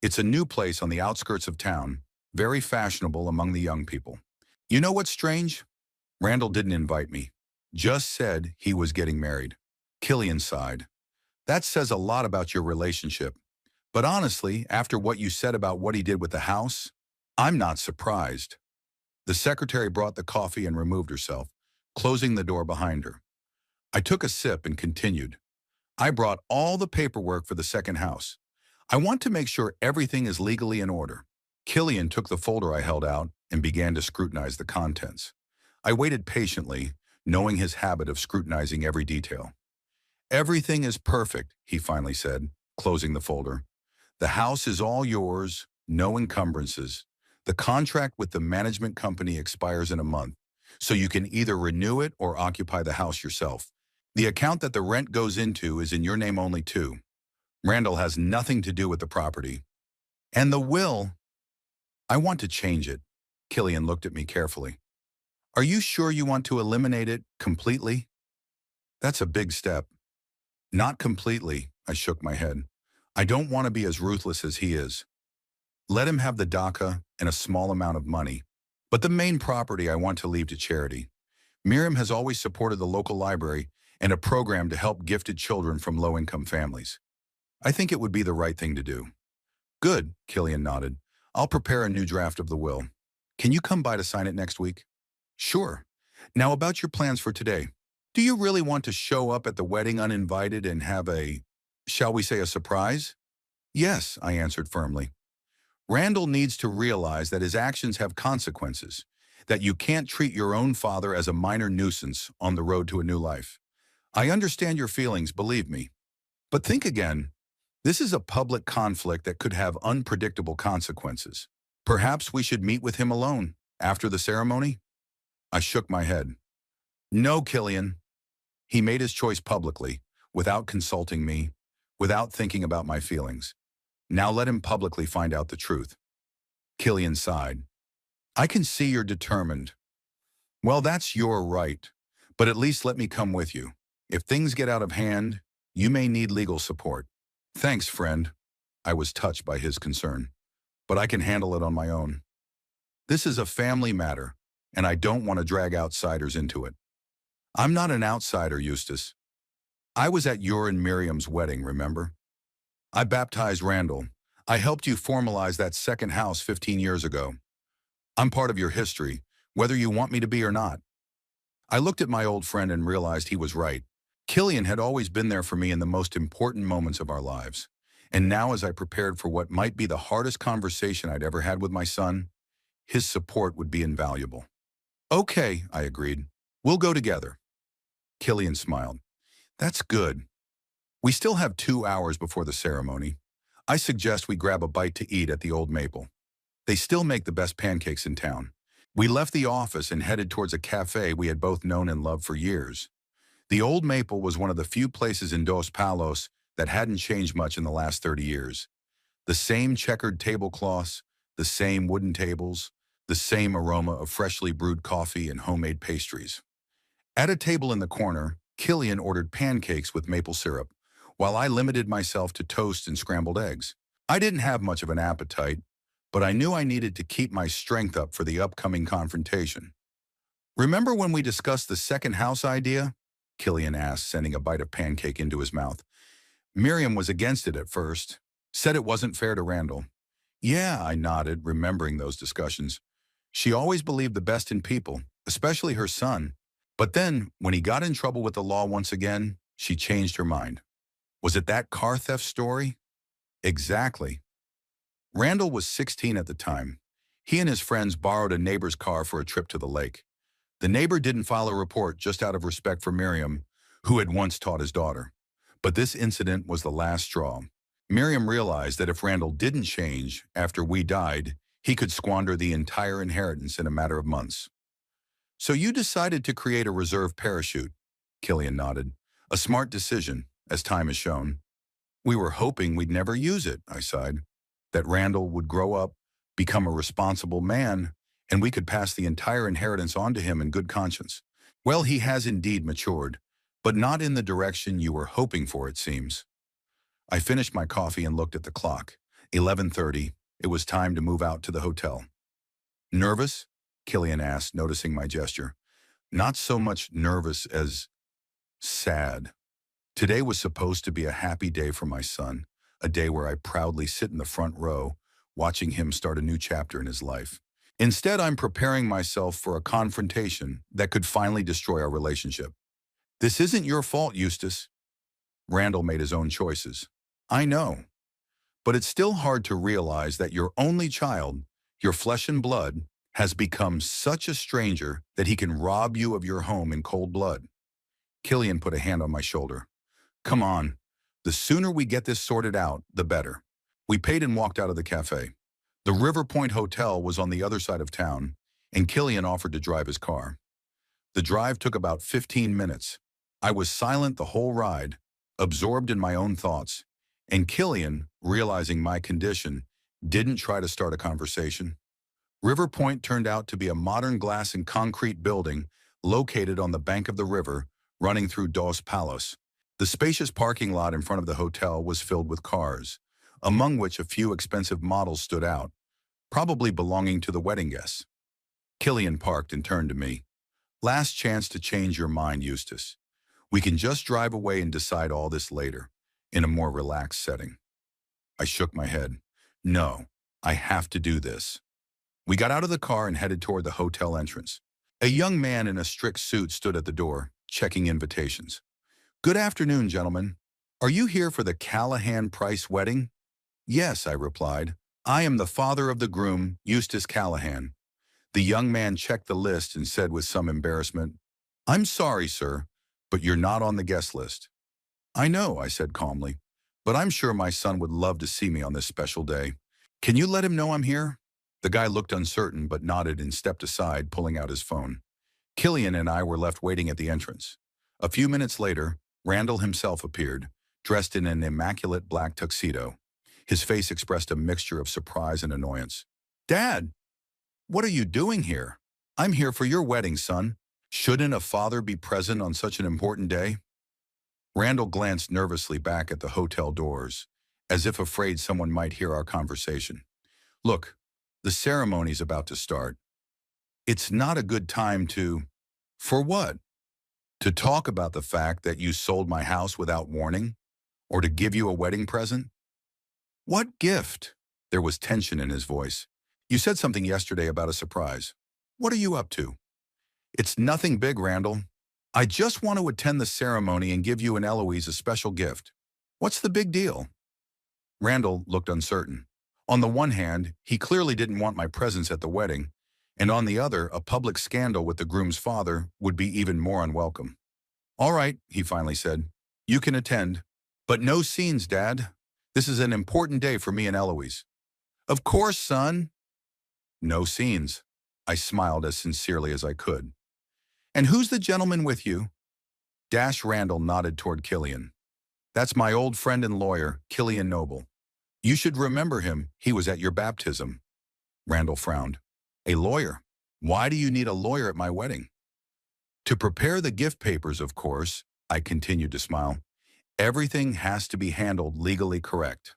It's a new place on the outskirts of town, very fashionable among the young people. You know what's strange? Randall didn't invite me. Just said he was getting married. Killian sighed. That says a lot about your relationship. But honestly, after what you said about what he did with the house, I'm not surprised. The secretary brought the coffee and removed herself, closing the door behind her. I took a sip and continued. I brought all the paperwork for the second house. I want to make sure everything is legally in order. Killian took the folder I held out and began to scrutinize the contents. I waited patiently, knowing his habit of scrutinizing every detail. Everything is perfect, he finally said, closing the folder. The house is all yours, no encumbrances. The contract with the management company expires in a month, so you can either renew it or occupy the house yourself. The account that the rent goes into is in your name only too. Randall has nothing to do with the property. And the will, I want to change it. Killian looked at me carefully. Are you sure you want to eliminate it completely? That's a big step. Not completely, I shook my head. I don't want to be as ruthless as he is. Let him have the DACA and a small amount of money. But the main property I want to leave to charity. Miriam has always supported the local library and a program to help gifted children from low-income families. I think it would be the right thing to do. Good, Killian nodded. I'll prepare a new draft of the will. Can you come by to sign it next week? Sure. Now about your plans for today. Do you really want to show up at the wedding uninvited and have shall we say a surprise? Yes, I answered firmly. Randall needs to realize that his actions have consequences, that you can't treat your own father as a minor nuisance on the road to a new life. I understand your feelings, believe me. But think again. This is a public conflict that could have unpredictable consequences. Perhaps we should meet with him alone after the ceremony? I shook my head. No, Killian. He made his choice publicly, without consulting me, without thinking about my feelings. Now let him publicly find out the truth. Killian sighed. I can see you're determined. Well, that's your right, but at least let me come with you. If things get out of hand, you may need legal support. Thanks, friend. I was touched by his concern, but I can handle it on my own. This is a family matter, and I don't want to drag outsiders into it. I'm not an outsider, Eustace. I was at your and Miriam's wedding, remember? I baptized Randall. I helped you formalize that second house 15 years ago. I'm part of your history, whether you want me to be or not. I looked at my old friend and realized he was right. Killian had always been there for me in the most important moments of our lives. And now as I prepared for what might be the hardest conversation I'd ever had with my son, his support would be invaluable. Okay, I agreed. We'll go together. Killian smiled. That's good. We still have 2 hours before the ceremony. I suggest we grab a bite to eat at the Old Maple. They still make the best pancakes in town. We left the office and headed towards a cafe we had both known and loved for years. The Old Maple was one of the few places in Dos Palos that hadn't changed much in the last 30 years. The same checkered tablecloths, the same wooden tables, the same aroma of freshly brewed coffee and homemade pastries. At a table in the corner, Killian ordered pancakes with maple syrup, while I limited myself to toast and scrambled eggs. I didn't have much of an appetite, but I knew I needed to keep my strength up for the upcoming confrontation. Remember when we discussed the second house idea? Killian asked, sending a bite of pancake into his mouth. Miriam was against it at first, said it wasn't fair to Randall. Yeah, I nodded, remembering those discussions. She always believed the best in people, especially her son. But then, when he got in trouble with the law once again, she changed her mind. Was it that car theft story? Exactly. Randall was 16 at the time. He and his friends borrowed a neighbor's car for a trip to the lake. The neighbor didn't file a report just out of respect for Miriam, who had once taught his daughter. But this incident was the last straw. Miriam realized that if Randall didn't change after we died, he could squander the entire inheritance in a matter of months. So you decided to create a reserve parachute, Killian nodded. A smart decision, as time has shown. We were hoping we'd never use it, I sighed. That Randall would grow up, become a responsible man, and we could pass the entire inheritance on to him in good conscience. Well, he has indeed matured, but not in the direction you were hoping for, it seems. I finished my coffee and looked at the clock. 11:30. It was time to move out to the hotel. Nervous? Killian asked, noticing my gesture. Not so much nervous as sad. Today was supposed to be a happy day for my son, a day where I proudly sit in the front row, watching him start a new chapter in his life. Instead, I'm preparing myself for a confrontation that could finally destroy our relationship. This isn't your fault, Eustace. Randall made his own choices. I know. But it's still hard to realize that your only child, your flesh and blood, has become such a stranger that he can rob you of your home in cold blood. Killian put a hand on my shoulder. Come on. The sooner we get this sorted out, the better. We paid and walked out of the cafe. The River Point Hotel was on the other side of town, and Killian offered to drive his car. The drive took about 15 minutes. I was silent the whole ride, absorbed in my own thoughts, and Killian, realizing my condition, didn't try to start a conversation. River Point turned out to be a modern glass and concrete building located on the bank of the river, running through Dos Palos. The spacious parking lot in front of the hotel was filled with cars, among which a few expensive models stood out, probably belonging to the wedding guests. Killian parked and turned to me. Last chance to change your mind, Eustace. We can just drive away and decide all this later, in a more relaxed setting. I shook my head. No, I have to do this. We got out of the car and headed toward the hotel entrance. A young man in a strict suit stood at the door, checking invitations. Good afternoon, gentlemen. Are you here for the Callahan-Price wedding? Yes, I replied. I am the father of the groom, Eustace Callahan. The young man checked the list and said with some embarrassment, I'm sorry, sir, but you're not on the guest list. I know, I said calmly, but I'm sure my son would love to see me on this special day. Can you let him know I'm here? The guy looked uncertain but nodded and stepped aside, pulling out his phone. Killian and I were left waiting at the entrance. A few minutes later, Randall himself appeared, dressed in an immaculate black tuxedo. His face expressed a mixture of surprise and annoyance. Dad, what are you doing here? I'm here for your wedding, son. Shouldn't a father be present on such an important day? Randall glanced nervously back at the hotel doors, as if afraid someone might hear our conversation. Look, the ceremony's about to start. It's not a good time to… For what? To talk about the fact that you sold my house without warning? Or to give you a wedding present? What gift? There was tension in his voice. You said something yesterday about a surprise. What are you up to? It's nothing big, Randall. I just want to attend the ceremony and give you and Eloise a special gift. What's the big deal? Randall looked uncertain. On the one hand, he clearly didn't want my presence at the wedding, and on the other, a public scandal with the groom's father would be even more unwelcome. All right, he finally said. You can attend. But no scenes, Dad. This is an important day for me and Eloise. Of course, son. No scenes. I smiled as sincerely as I could. And who's the gentleman with you? Randall nodded toward Killian. That's my old friend and lawyer, Killian Noble. You should remember him. He was at your baptism. Randall frowned. A lawyer? Why do you need a lawyer at my wedding? To prepare the gift papers, of course, I continued to smile. Everything has to be handled legally correct.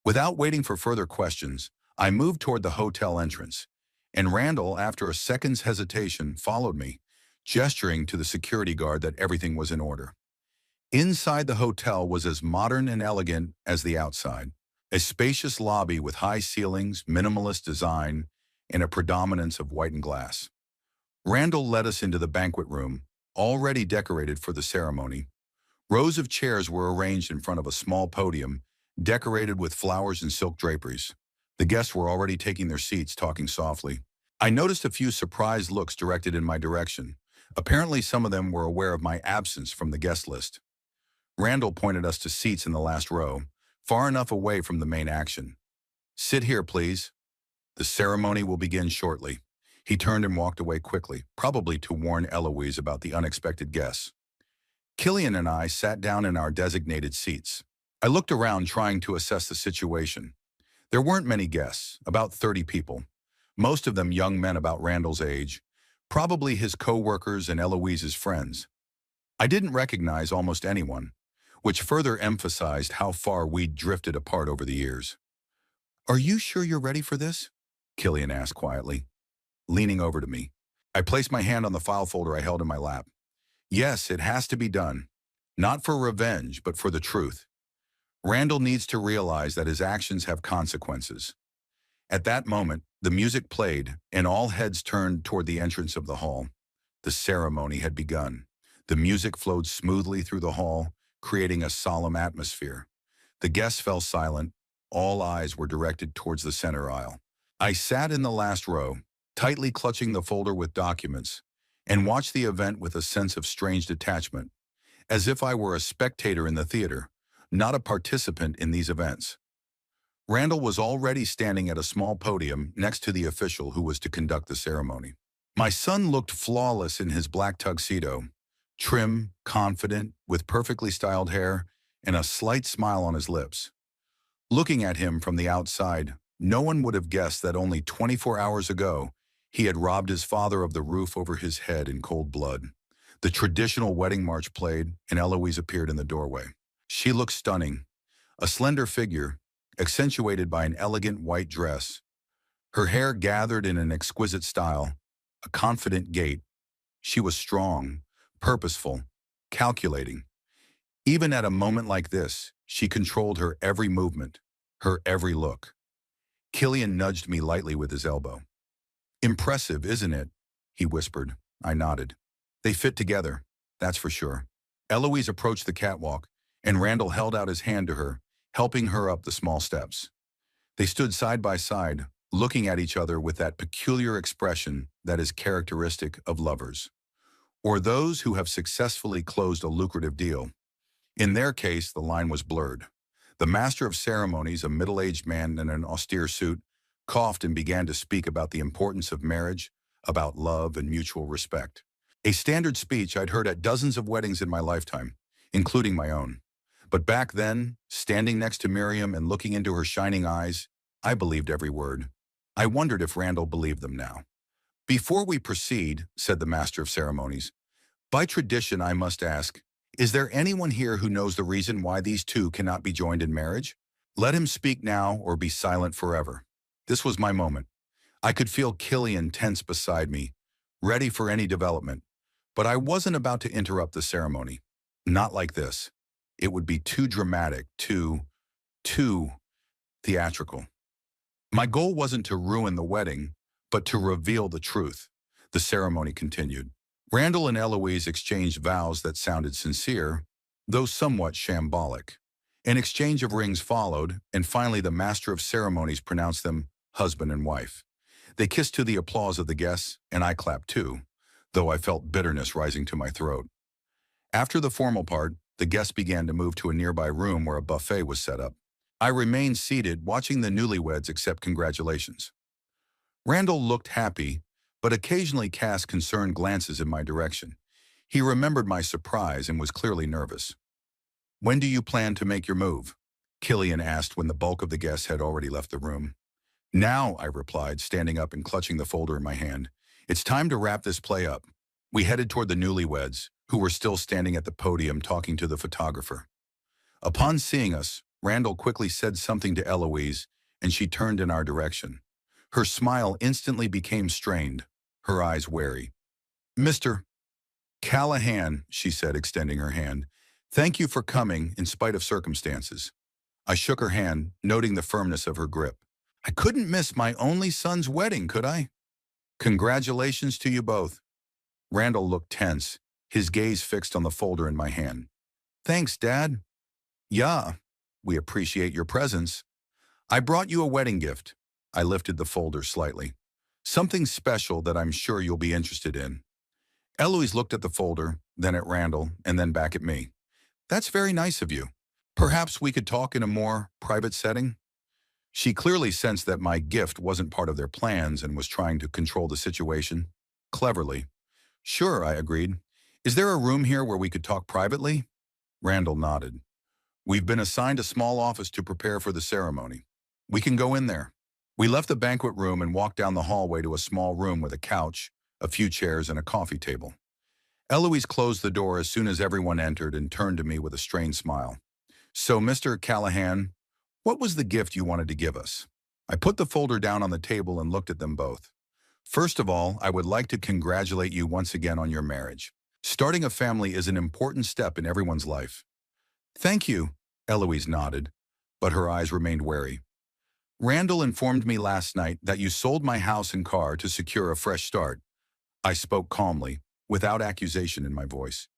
Without waiting for further questions, I moved toward the hotel entrance, and Randall, after a second's hesitation, followed me, gesturing to the security guard that everything was in order. Inside the hotel was as modern and elegant as the outside. A spacious lobby with high ceilings, minimalist design, and a predominance of white and glass. Randall led us into the banquet room, already decorated for the ceremony. Rows of chairs were arranged in front of a small podium, decorated with flowers and silk draperies. The guests were already taking their seats, talking softly. I noticed a few surprised looks directed in my direction. Apparently, some of them were aware of my absence from the guest list. Randall pointed us to seats in the last row, far enough away from the main action. "Sit here, please. The ceremony will begin shortly." He turned and walked away quickly, probably to warn Eloise about the unexpected guests. Killian and I sat down in our designated seats. I looked around trying to assess the situation. There weren't many guests, about 30 people, most of them young men about Randall's age, probably his co-workers and Eloise's friends. I didn't recognize almost anyone, which further emphasized how far we'd drifted apart over the years. "Are you sure you're ready for this?" Killian asked quietly, leaning over to me. I placed my hand on the file folder I held in my lap. "Yes, it has to be done. Not for revenge, but for the truth. Randall needs to realize that his actions have consequences." At that moment, the music played, and all heads turned toward the entrance of the hall. The ceremony had begun. The music flowed smoothly through the hall, creating a solemn atmosphere. The guests fell silent. All eyes were directed towards the center aisle. I sat in the last row, tightly clutching the folder with documents, and watched the event with a sense of strange detachment, as if I were a spectator in the theater, not a participant in these events. Randall was already standing at a small podium next to the official who was to conduct the ceremony. My son looked flawless in his black tuxedo, trim, confident, with perfectly styled hair and a slight smile on his lips. Looking at him from the outside, no one would have guessed that only 24 hours ago, he had robbed his father of the roof over his head in cold blood. The traditional wedding march played, and Eloise appeared in the doorway. She looked stunning, a slender figure, accentuated by an elegant white dress. Her hair gathered in an exquisite style, a confident gait. She was strong, purposeful, calculating. Even at a moment like this, she controlled her every movement, her every look. Killian nudged me lightly with his elbow. "Impressive, isn't it?" he whispered. I nodded. "They fit together, that's for sure." Eloise approached the catwalk, and Randall held out his hand to her, helping her up the small steps. They stood side by side, looking at each other with that peculiar expression that is characteristic of lovers, or those who have successfully closed a lucrative deal. In their case, the line was blurred. The master of ceremonies, a middle-aged man in an austere suit, coughed and began to speak about the importance of marriage, about love and mutual respect. A standard speech I'd heard at dozens of weddings in my lifetime, including my own. But back then, standing next to Miriam and looking into her shining eyes, I believed every word. I wondered if Randall believed them now. "Before we proceed," said the master of ceremonies, "by tradition I must ask, is there anyone here who knows the reason why these two cannot be joined in marriage? Let him speak now or be silent forever." This was my moment. I could feel Killian tense beside me, ready for any development. But I wasn't about to interrupt the ceremony. Not like this. It would be too dramatic, too theatrical. My goal wasn't to ruin the wedding, but to reveal the truth. The ceremony continued. Randall and Eloise exchanged vows that sounded sincere, though somewhat shambolic. An exchange of rings followed, and finally the master of ceremonies pronounced them husband and wife. They kissed to the applause of the guests, and I clapped too, though I felt bitterness rising to my throat. After the formal part, the guests began to move to a nearby room where a buffet was set up. I remained seated, watching the newlyweds accept congratulations. Randall looked happy, but occasionally cast concerned glances in my direction. He remembered my surprise and was clearly nervous. "When do you plan to make your move?" Killian asked when the bulk of the guests had already left the room. "Now," I replied, standing up and clutching the folder in my hand. "It's time to wrap this play up." We headed toward the newlyweds, who were still standing at the podium talking to the photographer. Upon seeing us, Randall quickly said something to Eloise, and she turned in our direction. Her smile instantly became strained, her eyes wary. "Mr. Callahan," she said, extending her hand, "thank you for coming in spite of circumstances." I shook her hand, noting the firmness of her grip. "I couldn't miss my only son's wedding, could I?" "Congratulations to you both." Randall looked tense, his gaze fixed on the folder in my hand. "Thanks, Dad." "Yeah, we appreciate your presence. I brought you a wedding gift." I lifted the folder slightly. "Something special that I'm sure you'll be interested in." Eloise looked at the folder, then at Randall, and then back at me. "That's very nice of you. Perhaps we could talk in a more private setting?" She clearly sensed that my gift wasn't part of their plans and was trying to control the situation. Cleverly. "Sure," I agreed. "Is there a room here where we could talk privately?" Randall nodded. "We've been assigned a small office to prepare for the ceremony. We can go in there." We left the banquet room and walked down the hallway to a small room with a couch, a few chairs, and a coffee table. Eloise closed the door as soon as everyone entered and turned to me with a strained smile. "So, Mr. Callahan, what was the gift you wanted to give us?" I put the folder down on the table and looked at them both. "First of all, I would like to congratulate you once again on your marriage. Starting a family is an important step in everyone's life." "Thank you," Eloise nodded, but her eyes remained wary. "Randall informed me last night that you sold my house and car to secure a fresh start." I spoke calmly, without accusation in my voice.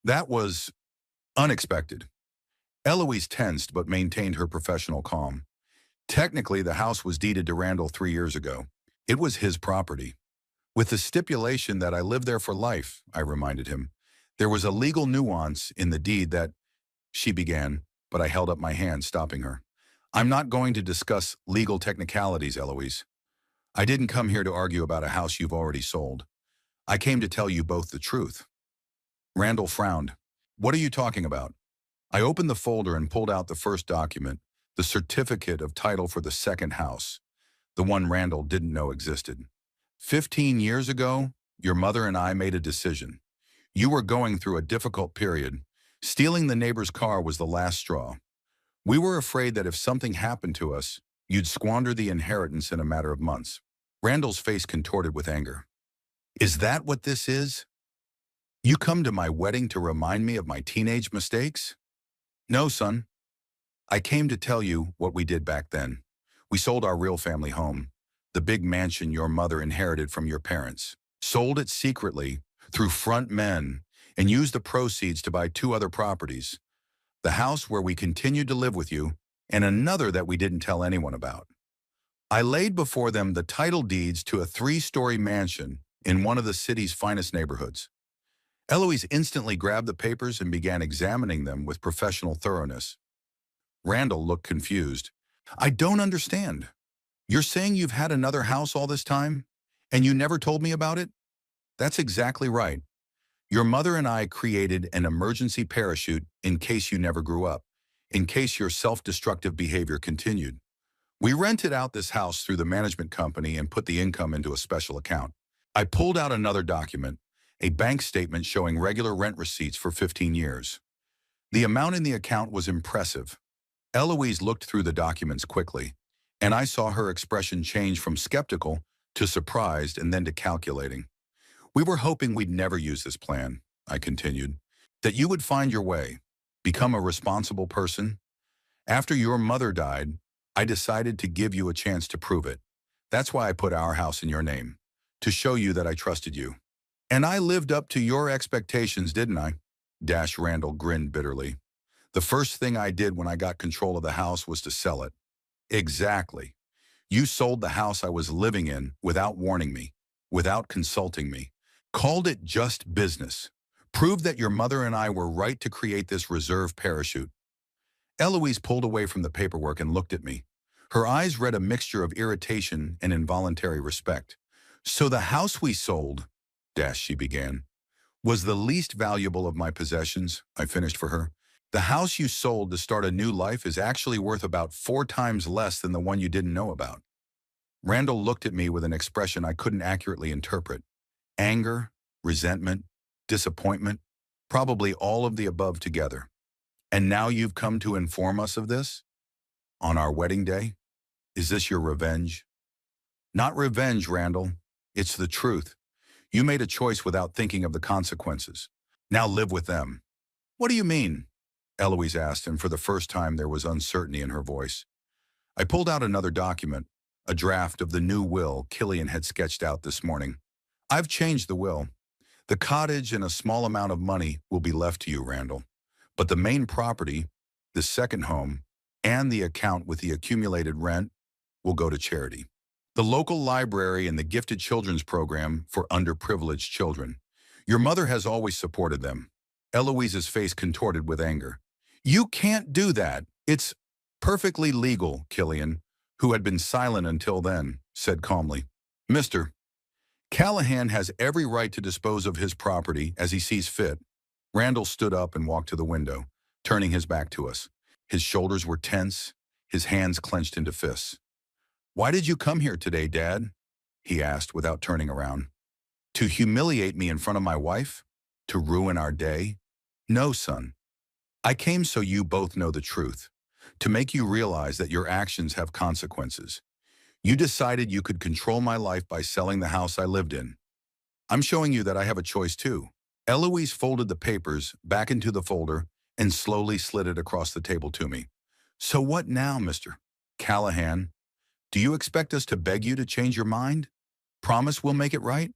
"That was unexpected." Eloise tensed but maintained her professional calm. "Technically, the house was deeded to Randall 3 years ago. It was his property. With the stipulation that I live there for life," I reminded him. "There was a legal nuance in the deed that—" she began, but I held up my hand, stopping her. "I'm not going to discuss legal technicalities, Eloise. I didn't come here to argue about a house you've already sold. I came to tell you both the truth." Randall frowned. "What are you talking about?" I opened the folder and pulled out the first document, the certificate of title for the second house, the one Randall didn't know existed. 15 years ago, your mother and I made a decision. You were going through a difficult period. Stealing the neighbor's car was the last straw. We were afraid that if something happened to us, you'd squander the inheritance in a matter of months." Randall's face contorted with anger. "Is that what this is? You come to my wedding to remind me of my teenage mistakes?" "No, son. I came to tell you what we did back then. We sold our real family home, the big mansion your mother inherited from your parents. Sold it secretly, through front men, and used the proceeds to buy 2 other properties. The house where we continued to live with you, and another that we didn't tell anyone about. I laid before them the title deeds to a 3-story mansion in one of the city's finest neighborhoods." Eloise instantly grabbed the papers and began examining them with professional thoroughness. Randall looked confused. "I don't understand. You're saying you've had another house all this time, and you never told me about it?" "That's exactly right. Your mother and I created an emergency parachute in case you never grew up, in case your self-destructive behavior continued. We rented out this house through the management company and put the income into a special account." I pulled out another document, a bank statement showing regular rent receipts for 15 years. The amount in the account was impressive. Eloise looked through the documents quickly, and I saw her expression change from skeptical to surprised and then to calculating. "We were hoping we'd never use this plan," I continued, "that you would find your way, become a responsible person. After your mother died, I decided to give you a chance to prove it. That's why I put our house in your name, to show you that I trusted you. And I lived up to your expectations, didn't I?" Randall grinned bitterly. "The first thing I did when I got control of the house was to sell it." "Exactly. You sold the house I was living in without warning me, without consulting me. Called it just business. Proved that your mother and I were right to create this reserve parachute." Eloise pulled away from the paperwork and looked at me. Her eyes read a mixture of irritation and involuntary respect. "So the house we sold," she began, "was the least valuable of my possessions," I finished for her. "The house you sold to start a new life is actually worth about 4 times less than the one you didn't know about." Randall looked at me with an expression I couldn't accurately interpret. Anger, resentment, disappointment. Probably all of the above together. And now you've come to inform us of this? On our wedding day? Is this your revenge? Not revenge, Randall. It's the truth. You made a choice without thinking of the consequences. Now live with them. What do you mean? Eloise asked, and for the first time there was uncertainty in her voice. I pulled out another document, a draft of the new will Killian had sketched out this morning. I've changed the will. The cottage and a small amount of money will be left to you, Randall. But the main property, the second home, and the account with the accumulated rent will go to charity. The local library and the gifted children's program for underprivileged children. Your mother has always supported them. Eloise's face contorted with anger. You can't do that. It's perfectly legal, Killian, who had been silent until then, said calmly. Mr. Callahan has every right to dispose of his property as he sees fit. Randall stood up and walked to the window, turning his back to us. His shoulders were tense, his hands clenched into fists. Why did you come here today, Dad? He asked without turning around. To humiliate me in front of my wife? To ruin our day? No, son. I came so you both know the truth, to make you realize that your actions have consequences. You decided you could control my life by selling the house I lived in. I'm showing you that I have a choice too. Eloise folded the papers back into the folder and slowly slid it across the table to me. So what now, Mr. Callahan? Do you expect us to beg you to change your mind? Promise we'll make it right?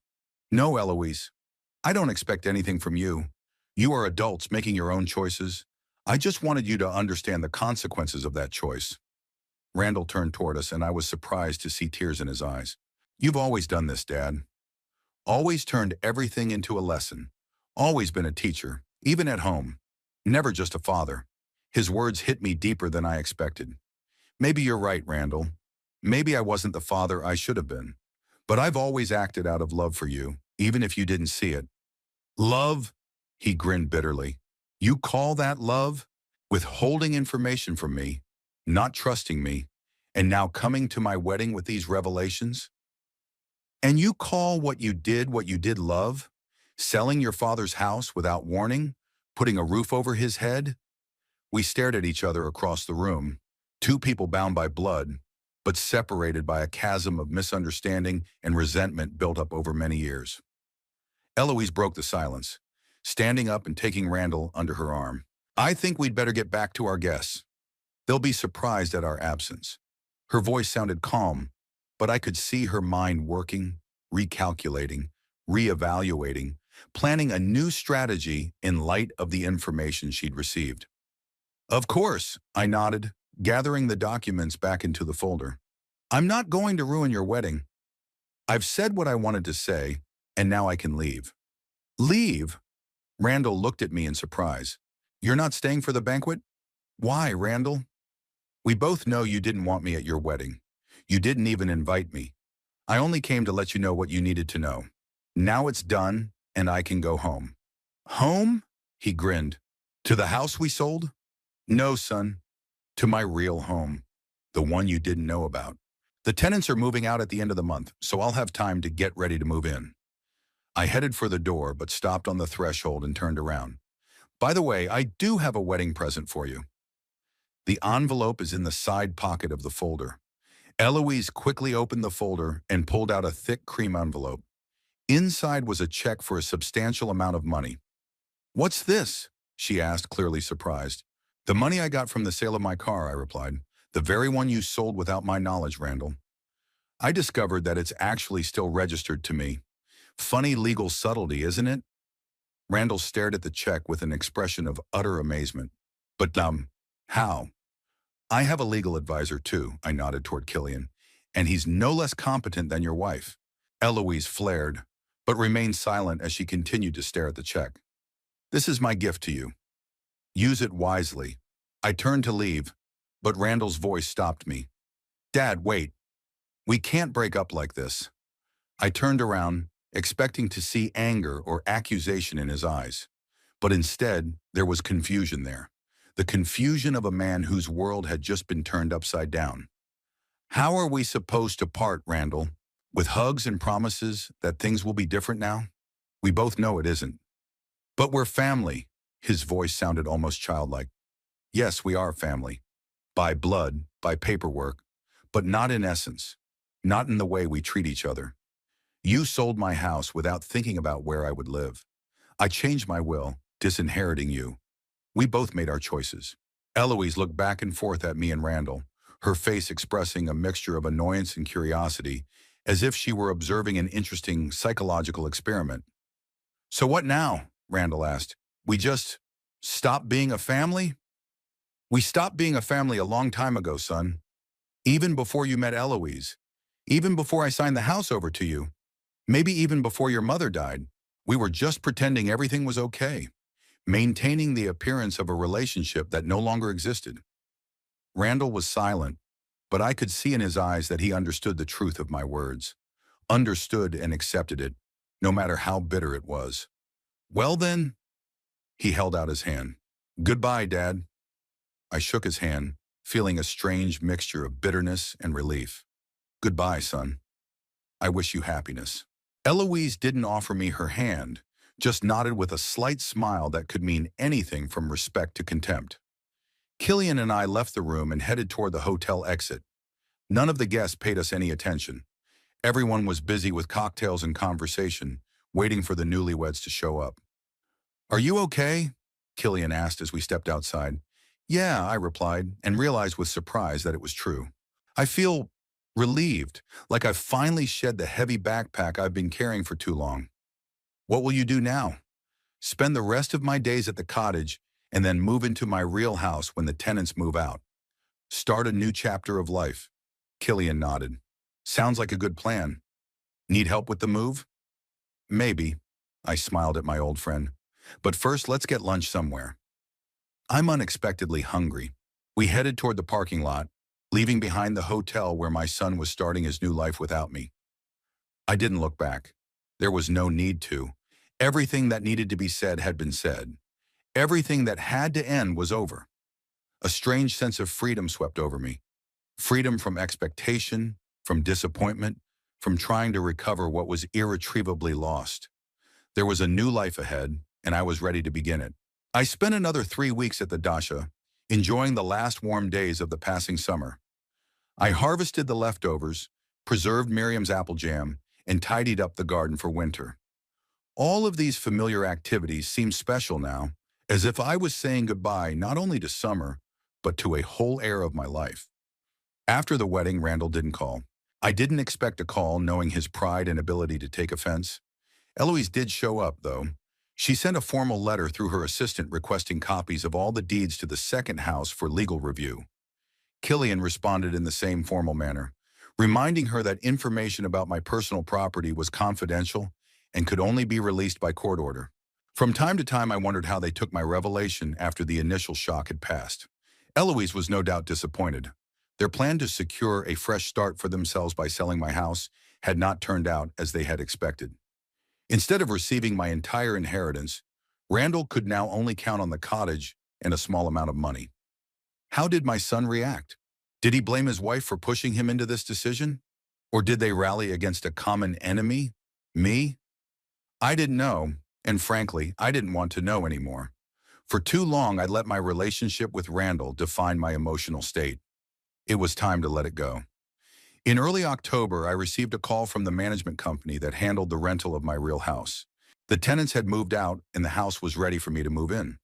No, Eloise. I don't expect anything from you. You are adults making your own choices. I just wanted you to understand the consequences of that choice. Randall turned toward us, and I was surprised to see tears in his eyes. You've always done this, Dad. Always turned everything into a lesson. Always been a teacher, even at home. Never just a father. His words hit me deeper than I expected. Maybe you're right, Randall. Maybe I wasn't the father I should have been. But I've always acted out of love for you, even if you didn't see it. Love? He grinned bitterly. You call that love? Withholding information from me, not trusting me, and now coming to my wedding with these revelations? And you call what you did love? Selling your father's house without warning? Putting a roof over his head? We stared at each other across the room, two people bound by blood, but separated by a chasm of misunderstanding and resentment built up over many years. Eloise broke the silence, standing up and taking Randall under her arm. I think we'd better get back to our guests. They'll be surprised at our absence. Her voice sounded calm, but I could see her mind working, recalculating, reevaluating, planning a new strategy in light of the information she'd received. Of course, I nodded, gathering the documents back into the folder. I'm not going to ruin your wedding. I've said what I wanted to say, and now I can leave. Leave? Randall looked at me in surprise. You're not staying for the banquet? Why, Randall? We both know you didn't want me at your wedding. You didn't even invite me. I only came to let you know what you needed to know. Now it's done, and I can go home. Home? He grinned. To the house we sold? No, son. To my real home. The one you didn't know about. The tenants are moving out at the end of the month, so I'll have time to get ready to move in. I headed for the door, but stopped on the threshold and turned around. By the way, I do have a wedding present for you. The envelope is in the side pocket of the folder. Eloise quickly opened the folder and pulled out a thick cream envelope. Inside was a check for a substantial amount of money. What's this? She asked, clearly surprised. The money I got from the sale of my car, I replied. The very one you sold without my knowledge, Randall. I discovered that it's actually still registered to me. Funny legal subtlety, isn't it? Randall stared at the check with an expression of utter amazement. But, how? I have a legal advisor too, I nodded toward Killian, and he's no less competent than your wife. Eloise flared, but remained silent as she continued to stare at the check. This is my gift to you. Use it wisely. I turned to leave, but Randall's voice stopped me. Dad, wait. We can't break up like this. I turned around, expecting to see anger or accusation in his eyes. But instead, there was confusion there. The confusion of a man whose world had just been turned upside down. How are we supposed to part, Randall? With hugs and promises that things will be different now? We both know it isn't. But we're family. His voice sounded almost childlike. Yes, we are family. By blood, by paperwork, but not in essence. Not in the way we treat each other. You sold my house without thinking about where I would live. I changed my will, disinheriting you. We both made our choices. Eloise looked back and forth at me and Randall, her face expressing a mixture of annoyance and curiosity, as if she were observing an interesting psychological experiment. So what now? Randall asked. We just stop being a family? We stopped being a family a long time ago, son. Even before you met Eloise. Even before I signed the house over to you. Maybe even before your mother died. We were just pretending everything was okay. Maintaining the appearance of a relationship that no longer existed. Randall was silent, but I could see in his eyes that he understood the truth of my words. Understood and accepted it, no matter how bitter it was. Well then, he held out his hand. Goodbye, Dad. I shook his hand, feeling a strange mixture of bitterness and relief. Goodbye, son. I wish you happiness. Eloise didn't offer me her hand, just nodded with a slight smile that could mean anything from respect to contempt. Killian and I left the room and headed toward the hotel exit. None of the guests paid us any attention. Everyone was busy with cocktails and conversation, waiting for the newlyweds to show up. Are you okay? Killian asked as we stepped outside. Yeah, I replied, and realized with surprise that it was true. I feel relieved, like I've finally shed the heavy backpack I've been carrying for too long. What will you do now? Spend the rest of my days at the cottage and then move into my real house when the tenants move out. Start a new chapter of life. Killian nodded. Sounds like a good plan. Need help with the move? Maybe. I smiled at my old friend. But first, let's get lunch somewhere. I'm unexpectedly hungry. We headed toward the parking lot, leaving behind the hotel where my son was starting his new life without me. I didn't look back. There was no need to. Everything that needed to be said had been said. Everything that had to end was over. A strange sense of freedom swept over me. Freedom from expectation, from disappointment, from trying to recover what was irretrievably lost. There was a new life ahead, and I was ready to begin it. I spent another 3 weeks at the dacha, enjoying the last warm days of the passing summer. I harvested the leftovers, preserved Miriam's apple jam, and tidied up the garden for winter. All of these familiar activities seemed special now, as if I was saying goodbye not only to summer, but to a whole era of my life. After the wedding, Randall didn't call. I didn't expect a call, knowing his pride and ability to take offense. Eloise did show up, though. She sent a formal letter through her assistant requesting copies of all the deeds to the second house for legal review. Killian responded in the same formal manner, reminding her that information about my personal property was confidential and could only be released by court order. From time to time, I wondered how they took my revelation after the initial shock had passed. Eloise was no doubt disappointed. Their plan to secure a fresh start for themselves by selling my house had not turned out as they had expected. Instead of receiving my entire inheritance, Randall could now only count on the cottage and a small amount of money. How did my son react? Did he blame his wife for pushing him into this decision? Or did they rally against a common enemy? Me? I didn't know, and frankly, I didn't want to know anymore. For too long, I'd let my relationship with Randall define my emotional state. It was time to let it go. In early October, I received a call from the management company that handled the rental of my real house. The tenants had moved out, and the house was ready for me to move in.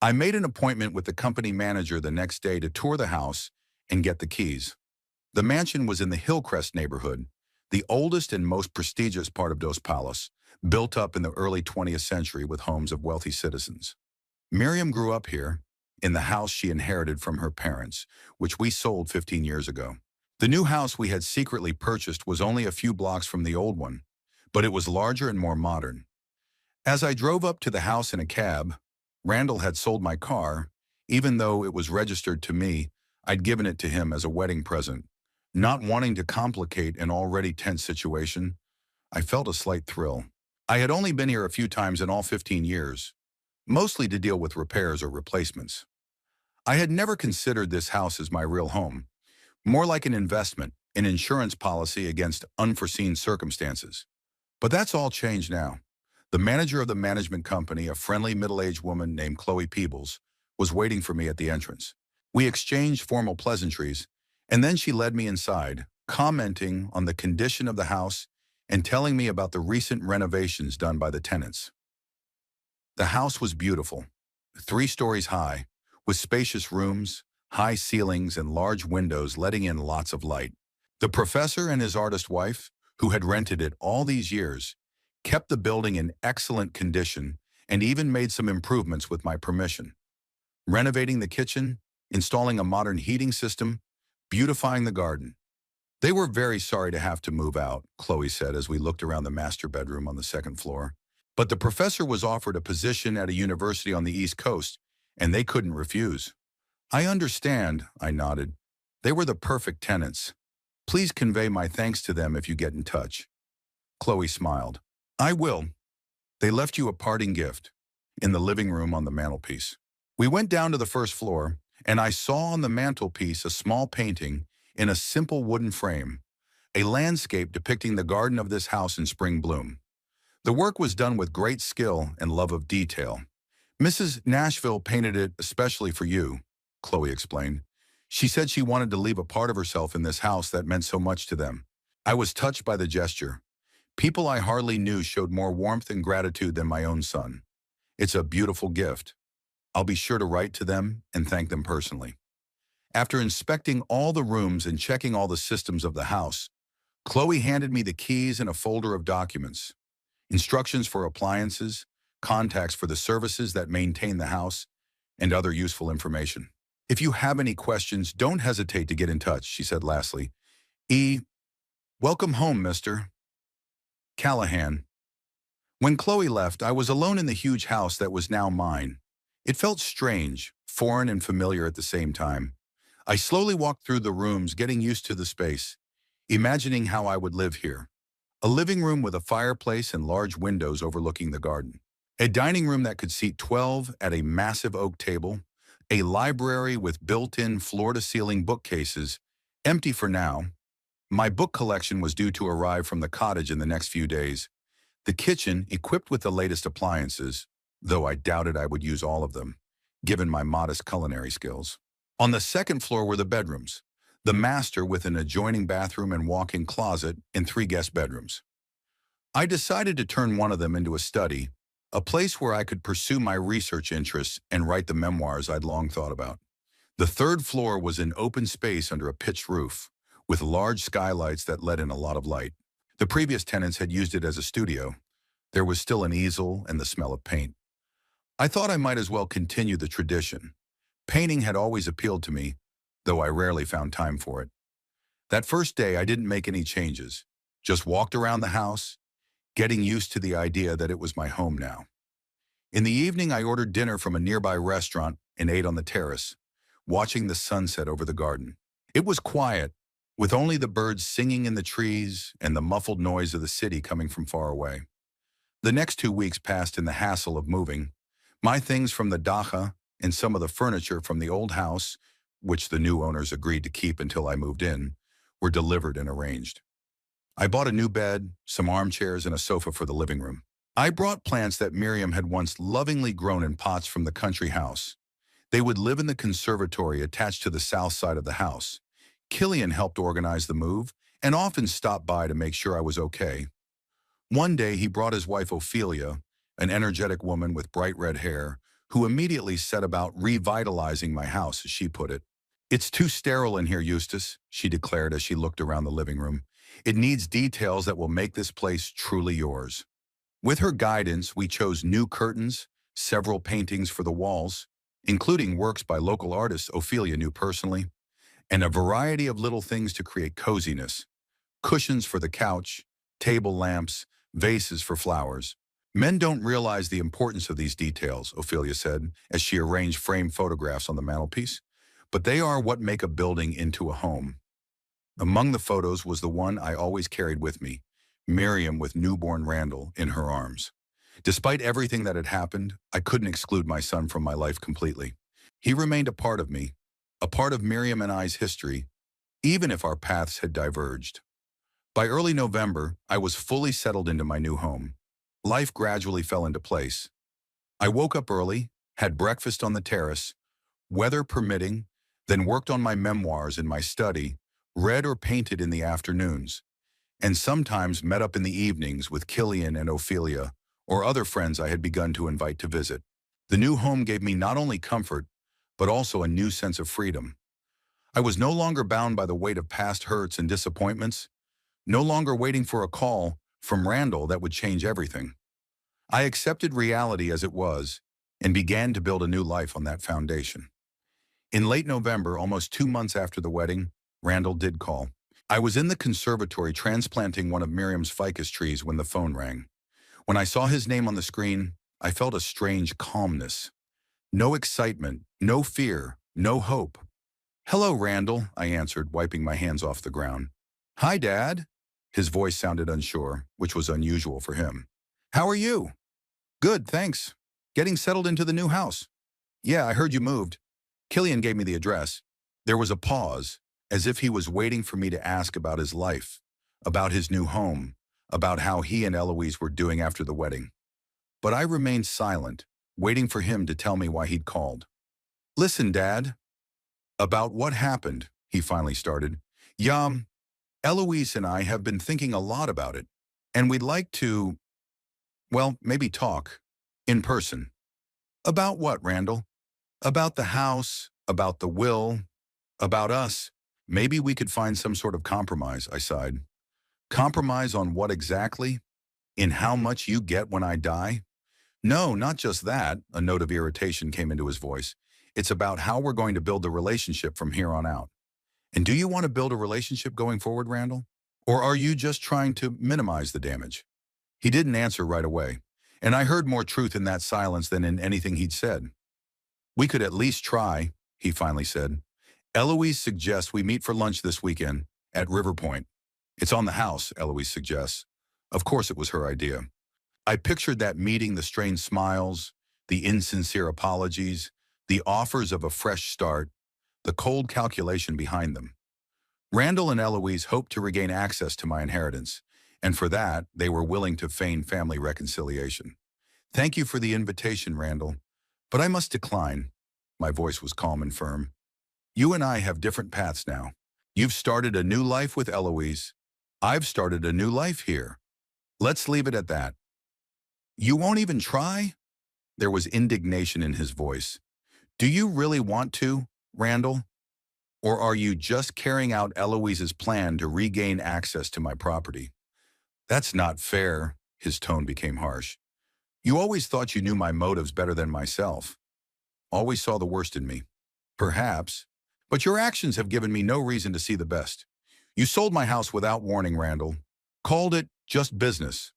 I made an appointment with the company manager the next day to tour the house and get the keys. The mansion was in the Hillcrest neighborhood, the oldest and most prestigious part of Dos Palos, built up in the early 20th century with homes of wealthy citizens. Miriam grew up here, in the house she inherited from her parents, which we sold 15 years ago. The new house we had secretly purchased was only a few blocks from the old one, but it was larger and more modern. As I drove up to the house in a cab, Randall had sold my car. Even though it was registered to me, I'd given it to him as a wedding present. Not wanting to complicate an already tense situation, I felt a slight thrill. I had only been here a few times in all 15 years, mostly to deal with repairs or replacements. I had never considered this house as my real home, more like an investment, an insurance policy against unforeseen circumstances. But that's all changed now. The manager of the management company, a friendly middle-aged woman named Chloe Peebles, was waiting for me at the entrance. We exchanged formal pleasantries, and then she led me inside, commenting on the condition of the house and telling me about the recent renovations done by the tenants. The house was beautiful, 3 stories high, with spacious rooms, high ceilings, and large windows letting in lots of light. The professor and his artist wife, who had rented it all these years, kept the building in excellent condition and even made some improvements with my permission. Renovating the kitchen, installing a modern heating system, beautifying the garden. They were very sorry to have to move out, Chloe said as we looked around the master bedroom on the second floor. But the professor was offered a position at a university on the East Coast, and they couldn't refuse. I understand, I nodded. They were the perfect tenants. Please convey my thanks to them if you get in touch. Chloe smiled. I will. They left you a parting gift in the living room on the mantelpiece. We went down to the first floor, and I saw on the mantelpiece a small painting in a simple wooden frame, a landscape depicting the garden of this house in spring bloom. The work was done with great skill and love of detail. Mrs. Nashville painted it especially for you, Chloe explained. She said she wanted to leave a part of herself in this house that meant so much to them. I was touched by the gesture. People I hardly knew showed more warmth and gratitude than my own son. It's a beautiful gift. I'll be sure to write to them and thank them personally. After inspecting all the rooms and checking all the systems of the house, Chloe handed me the keys and a folder of documents, instructions for appliances, contacts for the services that maintain the house, and other useful information. If you have any questions, don't hesitate to get in touch, she said lastly. Welcome home, Mr. Callahan. When Chloe left, I was alone in the huge house that was now mine. It felt strange, foreign and familiar at the same time. I slowly walked through the rooms, getting used to the space, imagining how I would live here. A living room with a fireplace and large windows overlooking the garden. A dining room that could seat 12 at a massive oak table. A library with built-in floor-to-ceiling bookcases, empty for now. My book collection was due to arrive from the cottage in the next few days. The kitchen, equipped with the latest appliances, though I doubted I would use all of them, given my modest culinary skills. On the second floor were the bedrooms, the master with an adjoining bathroom and walk-in closet and 3 guest bedrooms. I decided to turn one of them into a study, a place where I could pursue my research interests and write the memoirs I'd long thought about. The third floor was an open space under a pitched roof, with large skylights that let in a lot of light. The previous tenants had used it as a studio. There was still an easel and the smell of paint. I thought I might as well continue the tradition. Painting had always appealed to me, though I rarely found time for it. That first day, I didn't make any changes, just walked around the house, getting used to the idea that it was my home now. In the evening, I ordered dinner from a nearby restaurant and ate on the terrace, watching the sunset over the garden. It was quiet, with only the birds singing in the trees and the muffled noise of the city coming from far away. The next 2 weeks passed in the hassle of moving. My things from the dacha and some of the furniture from the old house, which the new owners agreed to keep until I moved in, were delivered and arranged. I bought a new bed, some armchairs, and a sofa for the living room. I brought plants that Miriam had once lovingly grown in pots from the country house. They would live in the conservatory attached to the south side of the house. Killian helped organize the move and often stopped by to make sure I was okay. One day he brought his wife Ophelia, an energetic woman with bright red hair, who immediately set about revitalizing my house, as she put it. "It's too sterile in here, Eustace," she declared as she looked around the living room. "It needs details that will make this place truly yours." With her guidance, we chose new curtains, several paintings for the walls, including works by local artists Ophelia knew personally, and a variety of little things to create coziness: cushions for the couch, table lamps, vases for flowers. "Men don't realize the importance of these details," Ophelia said, as she arranged framed photographs on the mantelpiece, "but they are what make a building into a home." Among the photos was the one I always carried with me, Miriam with newborn Randall in her arms. Despite everything that had happened, I couldn't exclude my son from my life completely. He remained a part of me, a part of Miriam and I's history, even if our paths had diverged. By early November, I was fully settled into my new home. Life gradually fell into place. I woke up early, had breakfast on the terrace, weather permitting, then worked on my memoirs in my study, read or painted in the afternoons, and sometimes met up in the evenings with Killian and Ophelia or other friends I had begun to invite to visit. The new home gave me not only comfort, but also a new sense of freedom. I was no longer bound by the weight of past hurts and disappointments, no longer waiting for a call from Randall that would change everything. I accepted reality as it was and began to build a new life on that foundation. In late November, almost 2 months after the wedding, Randall did call. I was in the conservatory transplanting one of Miriam's ficus trees when the phone rang. When I saw his name on the screen, I felt a strange calmness. No excitement, no fear, no hope. "Hello, Randall," I answered, wiping my hands off the ground. "Hi, Dad." His voice sounded unsure, which was unusual for him. "How are you?" "Good, thanks. Getting settled into the new house." "Yeah, I heard you moved." Killian gave me the address. There was a pause, as if he was waiting for me to ask about his life, about his new home, about how he and Eloise were doing after the wedding. But I remained silent, waiting for him to tell me why he'd called. "Listen, Dad." "About what happened," he finally started. "Yeah, Eloise and I have been thinking a lot about it, and we'd like to, well, maybe talk, in person." "About what, Randall?" "About the house, about the will, about us. Maybe we could find some sort of compromise," I sighed. "Compromise on what exactly? In how much you get when I die?" "No, not just that," a note of irritation came into his voice. "It's about how we're going to build the relationship from here on out." "And do you want to build a relationship going forward, Randall? Or are you just trying to minimize the damage?" He didn't answer right away, and I heard more truth in that silence than in anything he'd said. "We could at least try," he finally said. "Eloise suggests we meet for lunch this weekend at River Point. It's on the house," Eloise suggests. Of course it was her idea. I pictured that meeting, the strained smiles, the insincere apologies, the offers of a fresh start, the cold calculation behind them. Randall and Eloise hoped to regain access to my inheritance, and for that, they were willing to feign family reconciliation. "Thank you for the invitation, Randall, but I must decline." My voice was calm and firm. "You and I have different paths now. You've started a new life with Eloise. I've started a new life here. Let's leave it at that." "You won't even try?" There was indignation in his voice. "Do you really want to, Randall? Or are you just carrying out Eloise's plan to regain access to my property?" "That's not fair." His tone became harsh. "You always thought you knew my motives better than myself. Always saw the worst in me." "Perhaps. But your actions have given me no reason to see the best. You sold my house without warning, Randall. Called it just business.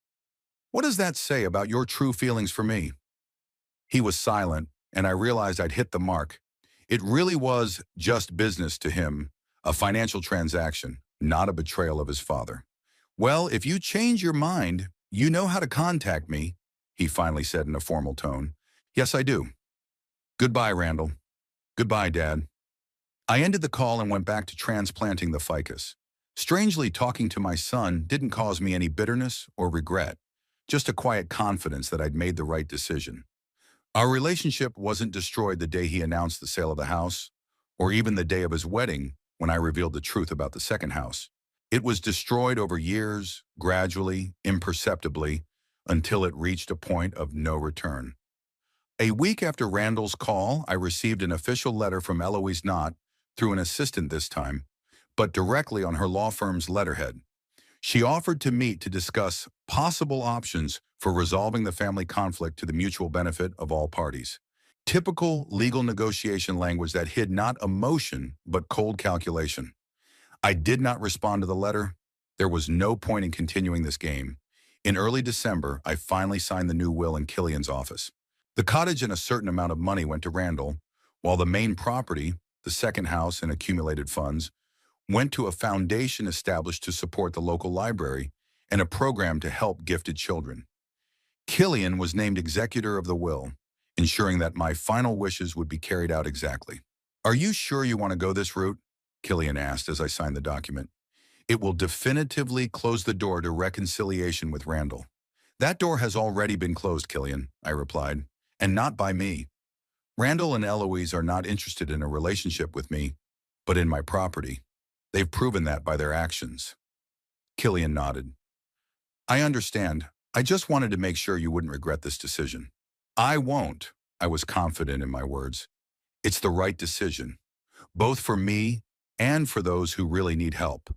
What does that say about your true feelings for me?" He was silent, and I realized I'd hit the mark. It really was just business to him, a financial transaction, not a betrayal of his father. "Well, if you change your mind, you know how to contact me," he finally said in a formal tone. "Yes, I do." "Goodbye, Randall." "Goodbye, Dad." I ended the call and went back to transplanting the ficus. Strangely, talking to my son didn't cause me any bitterness or regret, just a quiet confidence that I'd made the right decision. Our relationship wasn't destroyed the day he announced the sale of the house, or even the day of his wedding when I revealed the truth about the second house. It was destroyed over years, gradually, imperceptibly, until it reached a point of no return. A week after Randall's call, I received an official letter from Eloise Knott, through an assistant this time, but directly on her law firm's letterhead. She offered to meet to discuss possible options for resolving the family conflict to the mutual benefit of all parties. Typical legal negotiation language that hid not emotion but cold calculation. I did not respond to the letter. There was no point in continuing this game. In early December, I finally signed the new will in Killian's office. The cottage and a certain amount of money went to Randall, while the main property, the second house and accumulated funds, went to a foundation established to support the local library and a program to help gifted children. Killian was named executor of the will, ensuring that my final wishes would be carried out exactly. "Are you sure you want to go this route?" Killian asked as I signed the document. "It will definitively close the door to reconciliation with Randall." That door has already been closed, Killian, I replied, and not by me. Randall and Eloise are not interested in a relationship with me, but in my property. They've proven that by their actions. Killian nodded. I understand. I just wanted to make sure you wouldn't regret this decision. I won't. I was confident in my words. It's the right decision, both for me and for those who really need help.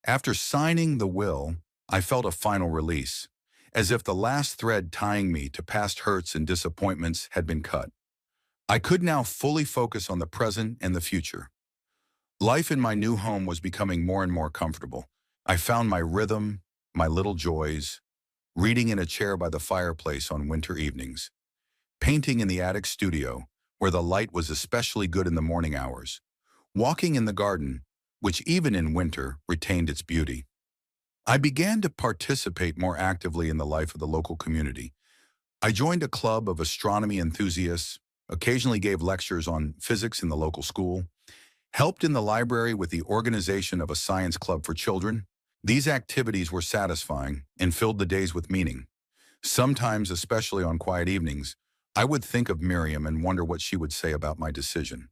After signing the will, I felt a final release, as if the last thread tying me to past hurts and disappointments had been cut. I could now fully focus on the present and the future. Life in my new home was becoming more and more comfortable. I found my rhythm, my little joys, reading in a chair by the fireplace on winter evenings, painting in the attic studio, where the light was especially good in the morning hours, walking in the garden, which even in winter retained its beauty. I began to participate more actively in the life of the local community. I joined a club of astronomy enthusiasts, occasionally gave lectures on physics in the local school, helped in the library with the organization of a science club for children. These activities were satisfying and filled the days with meaning. Sometimes, especially on quiet evenings, I would think of Miriam and wonder what she would say about my decision.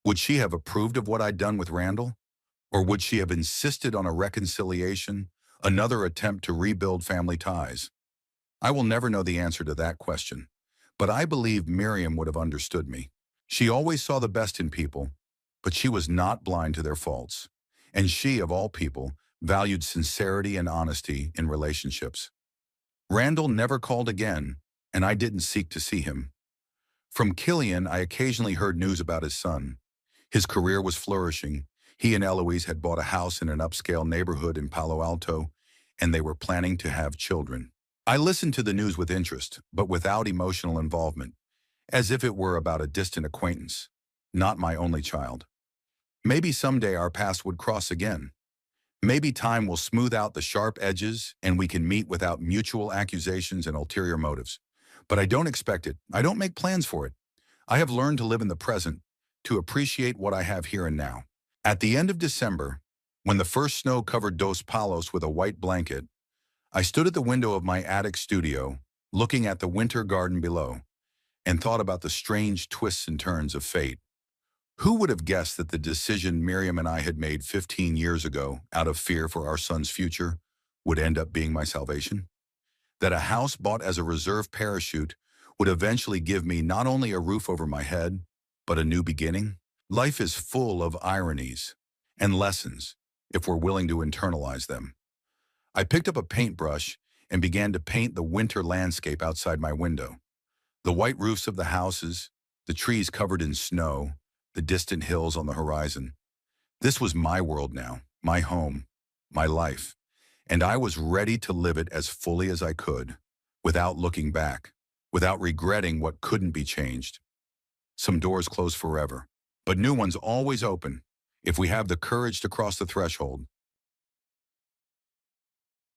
Would she have approved of what I'd done with Randall? Or would she have insisted on a reconciliation, another attempt to rebuild family ties? I will never know the answer to that question, but I believe Miriam would have understood me. She always saw the best in people, but she was not blind to their faults. And she, of all people, valued sincerity and honesty in relationships. Randall never called again, and I didn't seek to see him. From Killian, I occasionally heard news about his son. His career was flourishing. He and Eloise had bought a house in an upscale neighborhood in Palo Alto, and they were planning to have children. I listened to the news with interest, but without emotional involvement, as if it were about a distant acquaintance, not my only child. Maybe someday our paths would cross again. Maybe time will smooth out the sharp edges and we can meet without mutual accusations and ulterior motives. But I don't expect it. I don't make plans for it. I have learned to live in the present, to appreciate what I have here and now. At the end of December, when the first snow covered Dos Palos with a white blanket, I stood at the window of my attic studio, looking at the winter garden below, and thought about the strange twists and turns of fate. Who would have guessed that the decision Miriam and I had made 15 years ago out of fear for our son's future would end up being my salvation? That a house bought as a reserve parachute would eventually give me not only a roof over my head, but a new beginning? Life is full of ironies and lessons if we're willing to internalize them. I picked up a paintbrush and began to paint the winter landscape outside my window. The white roofs of the houses, the trees covered in snow, the distant hills on the horizon. This was my world now, my home, my life, and I was ready to live it as fully as I could, without looking back, without regretting what couldn't be changed. Some doors close forever, but new ones always open if we have the courage to cross the threshold.